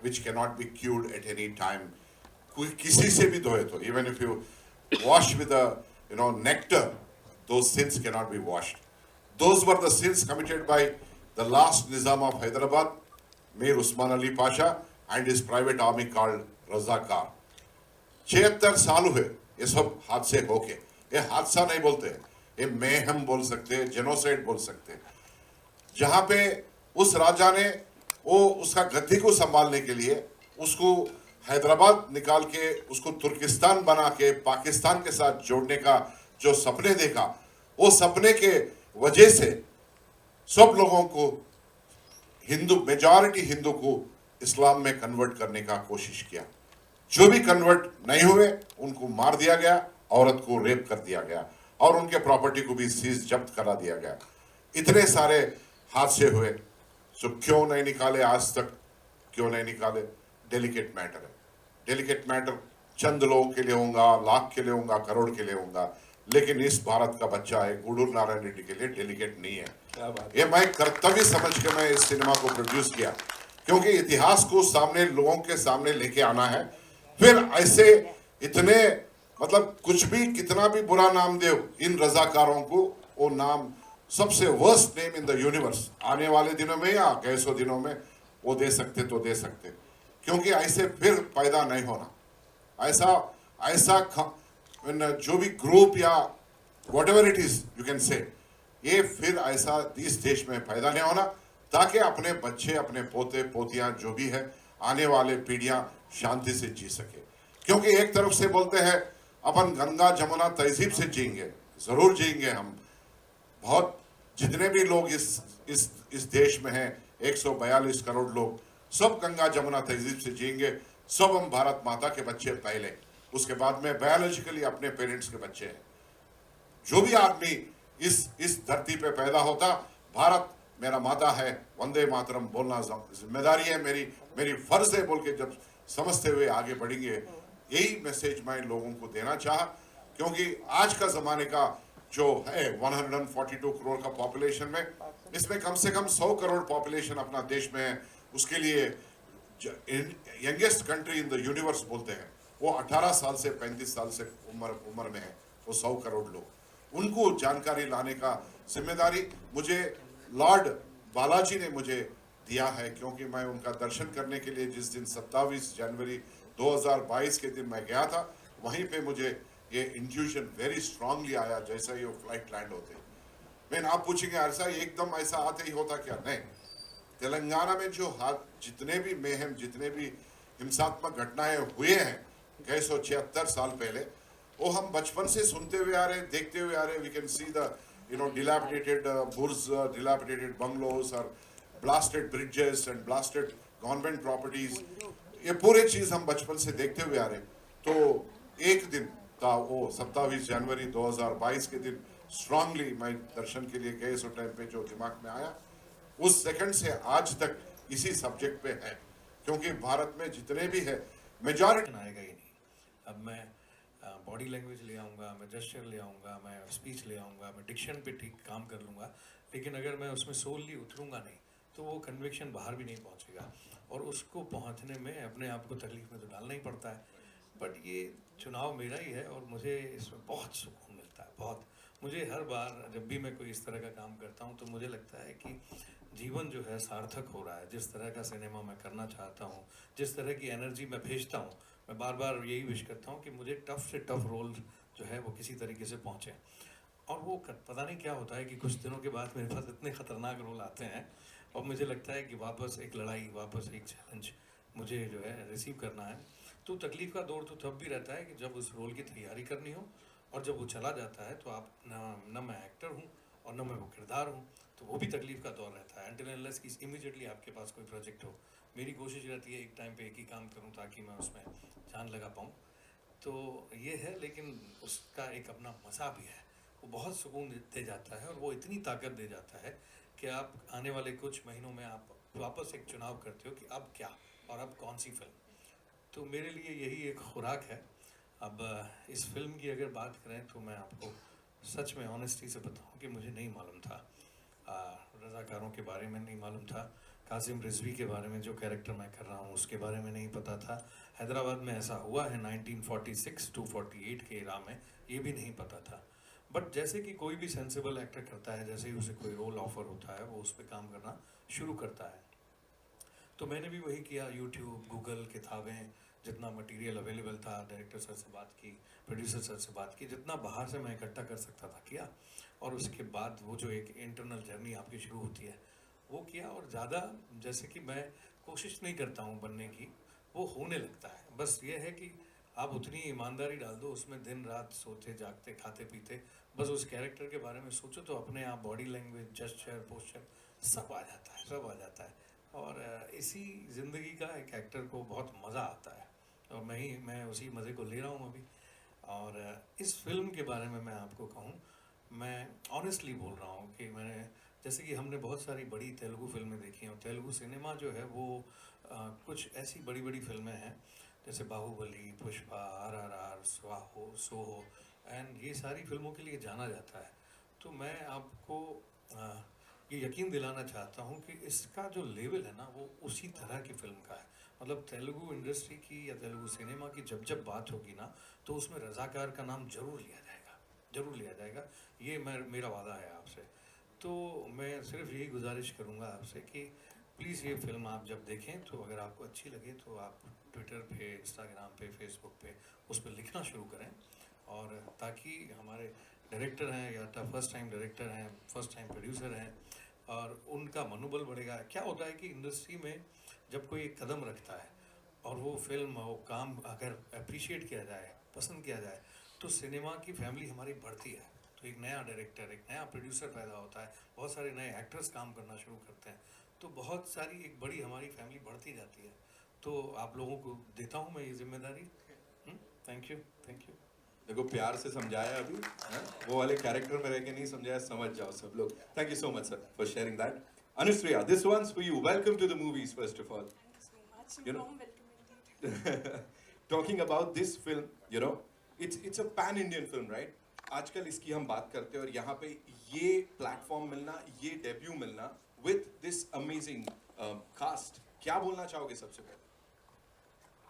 which cannot be cured at any time कोई किसी से भी धोए तो, even if you wash with a nectar, those sins cannot be washed. Those were the sins committed by the last Nizam of Hyderabad, Mir Usman Ali Pasha, and his private army called Razakar. 76 साल हुए ये सब हादसे होके, ये हादसा नहीं बोलते, ये मेहम बोल सकते हैं, जेनोसाइड बोल सकते हैं। जहां पे उस राजा ने वो उसका गद्दी को संभालने के लिए उसको हैदराबाद निकाल के उसको तुर्किस्तान बना के पाकिस्तान के साथ जोड़ने का जो सपने देखा, वो सपने के वजह से सब लोगों को हिंदू, मेजॉरिटी हिंदू को इस्लाम में कन्वर्ट करने का कोशिश किया। जो भी कन्वर्ट नहीं हुए उनको मार दिया गया, औरत को रेप कर दिया गया और उनके प्रॉपर्टी को भी सीज जब्त करा दिया गया। इतने सारे हादसे हुए, तो क्यों नहीं निकाले आज तक, क्यों नहीं निकाले? डेलिकेट मैटर है। डेलिकेट मैटर चंद लोगों के लिए होगा, लाख के लिए होगा, करोड़ के लिए होगा, लेकिन इस भारत का बच्चा है गुडूर नारायण रेड्डी के लिए डेलिकेट नहीं है। ये मैं कर्तव्य समझ के मैं इस सिनेमा को प्रोड्यूस किया, क्योंकि इतिहास को सामने लोगों के सामने लेके आना है। फिर ऐसे इतने मतलब कुछ भी कितना भी बुरा नाम दे इन रजाकारों को, वो नाम सबसे worst name in the universe आने वाले दिनों में या कैसों दिनों में वो दे सकते तो दे सकते, क्योंकि ऐसे फिर पैदा नहीं होना। ऐसा जो भी ग्रुप या whatever it is you can say, ये फिर ऐसा इस देश में पैदा नहीं होना, ताकि अपने बच्चे, अपने पोते पोतियां जो भी है, आने वाले पीढ़ियां शांति से जी सके। क्योंकि एक तरफ से बोलते हैं अपन गंगा जमुना तहजीब से जिएंगे, जरूर जिएंगे हम। बहुत जितने भी लोग इस देश में हैं, 142 करोड़ लोग, सब गंगा जमुना तहजीब से जिएंगे। सब हम भारत माता के बच्चे पहले, उसके बाद में बायोलॉजिकली अपने पेरेंट्स के बच्चे हैं। जो भी आदमी इस धरती पे पैदा होता, भारत मेरा माता है, वंदे मातरम बोलना जिम्मेदारी है मेरी फर्ज है बोल के जब समझते हुए आगे बढ़ेंगे, यही मैसेज मैं लोगों को देना चाहा। क्योंकि आज का जमाने का जो है 142 करोड़ का पॉपुलेशन में, इसमें कम से कम 100 करोड़ पॉपुलेशन अपना देश में है। उसके लिए youngest country in the universe बोलते हैं, वो 18 साल से 35 साल से उम्र में है, वो 100 करोड़ लोग। उनको जानकारी लाने का जिम्मेदारी मुझे लॉर्ड बालाजी ने मुझे दिया है, क्योंकि मैं उनका दर्शन करने के लिए जिस दिन 27 जनवरी 2022 के दिन मैं गया था, वहीं पे मुझे ये इंट्यूशन वेरी स्ट्रांगली आया जैसा ये फ्लाइट लैंड होते। मैं आप पूछेंगे ऐसा एकदम ऐसा आते ही होता क्या? नहीं। तेलंगाना में जो जितने भी मेहम, जितने भी हिंसात्मक घटनाएं हुए हैं 176 साल पहले, वो हम बचपन से सुनते हुए आ रहे, देखते हुए आ रहे। We can see the dilapidated burbs, dilapidated bungalows और blasted bridges and blasted government properties, ये पूरे चीज हम बचपन से देखते हुए आ रहे। तो एक दिन था वो 27 जनवरी 2022 के दिन, स्ट्रांगली मैं दर्शन के लिए गए, उस टाइम पे जो दिमाग में आया, उस सेकंड से आज तक इसी सब्जेक्ट पे है। क्योंकि भारत में जितने भी है मेजॉरिटी आएगा ही नहीं। अब मैं बॉडी लैंग्वेज ले आऊँगा, मैं जेस्चर ले आऊँगा, मैं स्पीच ले आऊँगा, मैं डिक्शन पे ठीक काम कर लूँगा, लेकिन अगर मैं उसमें सोलली उतरूँगा नहीं तो वो कन्विक्शन बाहर भी नहीं पहुँचेगा, और उसको पहुँचने में अपने आप को तकलीफ में तो डालना ही पड़ता है। बट ये चुनाव मेरा ही है और मुझे इसमें बहुत सुकून मिलता है, बहुत। मुझे हर बार जब भी मैं कोई इस तरह का काम करता हूँ तो मुझे लगता है कि जीवन जो है सार्थक हो रहा है। जिस तरह का सिनेमा मैं करना चाहता हूँ, जिस तरह की एनर्जी मैं भेजता हूँ, मैं बार बार यही विश करता हूँ कि मुझे टफ से टफ रोल जो है वो किसी तरीके से पहुँचे। और वो पता नहीं क्या होता है कि कुछ दिनों के बाद मेरे पास इतने ख़तरनाक रोल आते हैं और मुझे लगता है कि वापस एक लड़ाई, वापस एक चैलेंज मुझे जो है रिसीव करना है। तो तकलीफ़ का दौर तो तब भी रहता है कि जब उस रोल की तैयारी करनी हो, और जब वो चला जाता है तो आप न मैं एक्टर हूँ और न मैं वो किरदार हूँ, तो वो भी तकलीफ़ का दौर रहता है। अनटिल अनलेस कि इमीडिएटली आपके पास कोई प्रोजेक्ट हो। मेरी कोशिश रहती है एक टाइम पे एक ही काम करूँ ताकि मैं उसमें जान लगा पाऊँ। तो ये है, लेकिन उसका एक अपना मज़ा भी है। वो बहुत सुकून दे जाता है और वो इतनी ताकत दे जाता है कि आप आने वाले कुछ महीनों में आप वापस एक चुनाव करते हो कि अब क्या और अब कौन सी फिल्म। तो मेरे लिए यही एक खुराक है। अब इस फिल्म की अगर बात करें तो मैं आपको सच में ऑनेस्टी से बताऊं कि मुझे नहीं मालूम था, रज़ाकारों के बारे में नहीं मालूम था, कासिम रिजवी के बारे में, जो कैरेक्टर मैं कर रहा हूँ उसके बारे में नहीं पता था। हैदराबाद में ऐसा हुआ है 1946 टू 48 के इरा में, ये भी नहीं पता था। बट जैसे कि कोई भी सेंसिबल एक्टर करता है, जैसे ही उसे कोई रोल ऑफर होता है वो उस पर काम करना शुरू करता है। तो मैंने भी वही किया, यूट्यूब, गूगल, किताबें, जितना मटेरियल अवेलेबल था, डायरेक्टर सर से बात की, प्रोड्यूसर सर से बात की, जितना बाहर से मैं इकट्ठा कर सकता था किया। और उसके बाद वो जो एक इंटरनल जर्नी आपकी शुरू होती है वो किया। और ज़्यादा जैसे कि मैं कोशिश नहीं करता हूँ बनने की, वो होने लगता है। बस ये है कि आप उतनी ईमानदारी डाल दो उसमें, दिन रात सोते जागते खाते पीते बस उस कैरेक्टर के बारे में सोचो, तो अपने आप बॉडी लैंग्वेज, जेस्चर, पोस्चर सब आ जाता है, सब आ जाता है। और इसी ज़िंदगी का एक एक्टर को बहुत मज़ा आता है, और मैं उसी मज़े को ले रहा हूँ अभी। और इस फिल्म के बारे में मैं आपको कहूँ, मैं ऑनेस्टली बोल रहा हूँ कि मैंने, जैसे कि हमने बहुत सारी बड़ी तेलुगु फिल्में देखी हैं, और तेलुगु सिनेमा जो है वो कुछ ऐसी बड़ी बड़ी फिल्में हैं जैसे बाहुबली, पुष्पा, RRR, स्वाहो, सोहो, एंड ये सारी फिल्मों के लिए जाना जाता है। तो मैं आपको ये यकीन दिलाना चाहता हूँ कि इसका जो लेवल है ना वो उसी तरह की फिल्म का है। मतलब तेलुगु इंडस्ट्री की या तेलुगु सिनेमा की जब जब बात होगी ना, तो उसमें रज़ाकार का नाम ज़रूर लिया जाएगा, ज़रूर लिया जाएगा। ये मेरा वादा है आपसे। तो मैं सिर्फ यही गुजारिश करूँगा आपसे कि प्लीज़ ये फिल्म आप जब देखें तो अगर आपको अच्छी लगे तो आप ट्विटर पे, इंस्टाग्राम पे, फेसबुक पे उस पर लिखना शुरू करें, और ताकि हमारे डायरेक्टर हैं या फर्स्ट टाइम डायरेक्टर हैं, फर्स्ट टाइम प्रोड्यूसर हैं, और उनका मनोबल बढ़ेगा। क्या होता है कि इंडस्ट्री में जब कोई एक कदम रखता है और वो फिल्म, वो काम अगर अप्रिशिएट किया जाए, पसंद किया जाए, तो सिनेमा की फैमिली हमारी बढ़ती है। तो एक नया डायरेक्टर, एक नया प्रोड्यूसर पैदा होता है, बहुत सारे नए एक्टर्स काम करना शुरू करते हैं, तो बहुत सारी एक बड़ी हमारी फैमिली बढ़ती जाती है। तो आप लोगों को देता हूँ मैं ये जिम्मेदारी। Thank you, thank you. देखो प्यार से समझाया अभी, वो वाले कैरेक्टर में रह के नहीं समझाया, समझ जाओ सब लोग। Thank you so much sir for sharing that. Anushriya, this one's for you. Welcome to the movies first of all. Thank you so much. You know- Warm welcome indeed. Talking about this film, you know, it's a pan Indian film, right? आजकल इसकी हम बात करते हैं, और यहाँ पे ये प्लेटफॉर्म मिलना, ये डेब्यू मिलना with this amazing cast, क्या बोलना चाहोगे सबसे पहले?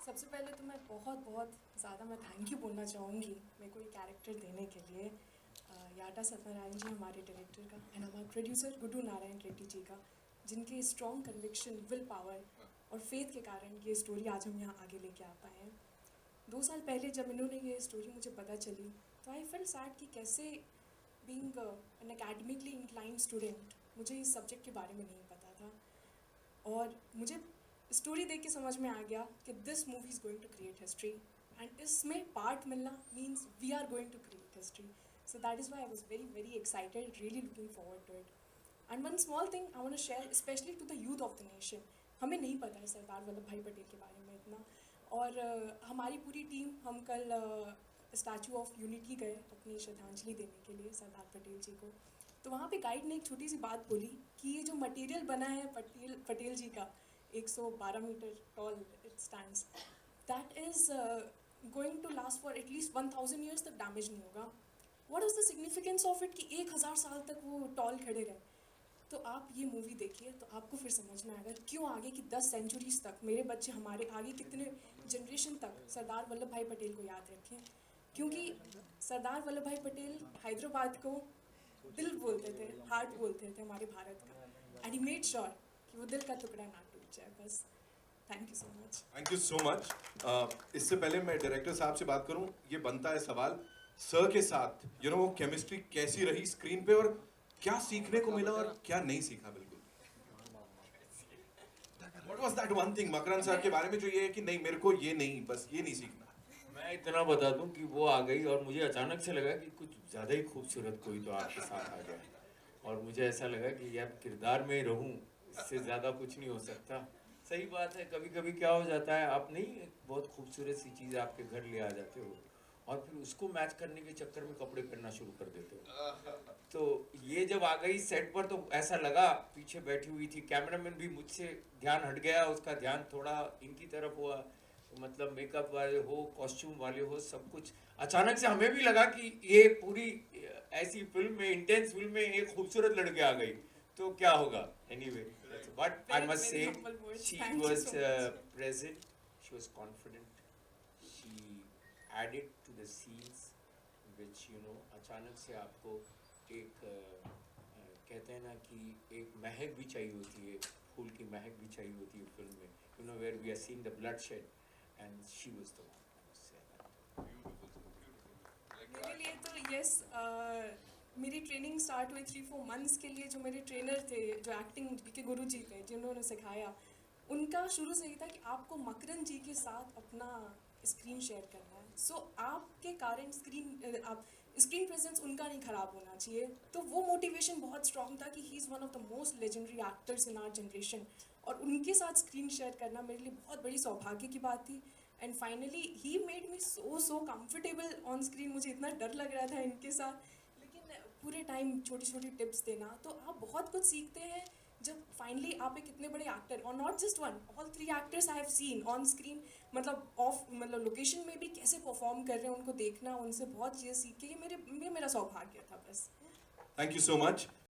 सबसे पहले तो मैं बहुत ज़्यादा मैं थैंक यू बोलना चाहूँगी मेरे को ये कैरेक्टर देने के लिए याटा सत्यनारायण जी हमारे डायरेक्टर का, एंड हमारे प्रोड्यूसर गुड्डू नारायण रेड्डी जी का, जिनके स्ट्रॉन्ग कन्विक्शन, विल पावर और फेथ के कारण ये स्टोरी आज हम यहाँ आगे लेके आ पाए हैं। 2 साल पहले जब इन्होंने ये स्टोरी मुझे पता चली तो आई फेल्ट सैड कि कैसे being an academically inclined student मुझे इस सब्जेक्ट के बारे में नहीं पता था, और मुझे स्टोरी देख के समझ में आ गया कि this movie is going to create history, and इसमें पार्ट मिलना means we are going to create history. So that is why I was very excited, really looking forward to it. And one small thing I want to share specially to the youth of the nation, हमें नहीं पता है सरदार वल्लभ भाई पटेल के बारे में इतना, और हमारी पूरी टीम, हम कल स्टैचू ऑफ यूनिटी गए अपनी श्रद्धांजलि देने के लिए सरदार पटेल जी को। तो वहाँ पे गाइड ने एक छोटी सी बात बोली कि ये जो मटेरियल बना है पटेल जी का, 112 metre tall it stands, that is going to last for at least 1000 years तक डैमेज नहीं होगा। What is the significance of it कि 1000 साल तक वो टॉल खड़े रहे। तो आप ये मूवी देखिए तो आपको फिर समझ में आएगा क्यों आगे की 10 सेंचुरीज तक मेरे बच्चे, हमारे आगे कितने जनरेशन तक सरदार वल्लभ भाई पटेल को याद रखें, क्योंकि सरदार वल्लभ भाई पटेल हैदराबाद को दिल बोलते थे, हार्ट बोलते थे हमारे भारत का, एंड ही मेड श्योर कि वो दिल का टुकड़ा ना टूट जाए। बस thank you so much. Thank you so much. इससे पहले मैं डायरेक्टर साहब से बात करूं, ये बनता है सवाल सर के साथ, यू नो, वो केमिस्ट्री कैसी रही स्क्रीन पे, और क्या सीखने को मिला और क्या नहीं सीखा? बिल्कुल what was that one thing Makarand sir के बारे में जो ये है कि नहीं, मेरे को ये नहीं, बस ये नहीं सीखना। मैं इतना बता दूं कि वो आ गई और मुझे अचानक से लगा कि कुछ ज़्यादा ही खूबसूरत कोई तो आपके साथ आ गया, और मुझे ऐसा लगा कि यार किरदार में रहूं, इससे ज़्यादा कुछ नहीं हो सकता। सही बात है, कभी कभी क्या हो जाता है, आप नहीं बहुत खूबसूरत सी चीज़ आपके घर ले आ जाते हो और फिर उसको मैच करने के चक्कर में कपड़े पहनना शुरू कर देते हो। तो ये जब आ गई सेट पर तो ऐसा लगा, पीछे बैठी हुई थी, कैमरामैन भी मुझसे ध्यान हट गया, उसका ध्यान थोड़ा इनकी तरफ हुआ, मतलब मेकअप वाले हो, कॉस्ट्यूम वाले हो, सब कुछ। अचानक से हमें भी लगा कि ये पूरी ऐसी फिल्म में, इंटेंस फिल्म में एक खूबसूरत लड़की आ गई, तो क्या होगा anyway, but I Very, must very say humble words. she Thank you was so much. present, she was confident, she added to the scenes which अचानक से आपको एक कहते हैं ना कि एक महक भी चाहिए होती है, फूल की महक भी चाहिए होती है फिल्म में, where we are seeing the bloodshed and she was the one, I must say that. मेरे लिए तो यस मेरी ट्रेनिंग स्टार्ट हुई 3-4 मंथ्स के लिए। जो मेरे ट्रेनर थे, जो एक्टिंग के गुरु जी थे, जिन्होंने सिखाया, उनका शुरू से ही था कि आपको मकरंद जी के साथ अपना स्क्रीन शेयर करना है। सो आपके कारण स्क्रीन प्रेजेंस उनका नहीं ख़राब होना चाहिए। तो वो मोटिवेशन बहुत स्ट्रॉन्ग था कि he is one of the most legendary actors in our generation, और उनके साथ स्क्रीन शेयर करना मेरे लिए बहुत बड़ी सौभाग्य की बात थी। And finally he made me so comfortable on screen. मुझे इतना डर लग रहा था इनके साथ, लेकिन पूरे टाइम छोटी छोटी टिप्स देना, तो आप बहुत कुछ सीखते हैं जब फाइनली आप एक इतने बड़े एक्टर, और not just one, all 3 actors I have seen on screen, मतलब लोकेशन में भी कैसे परफॉर्म कर रहे हैं, उनको देखना, उनसे बहुत चीज़ें सीख के ये मेरा सौभाग्य था बस। Thank you so much.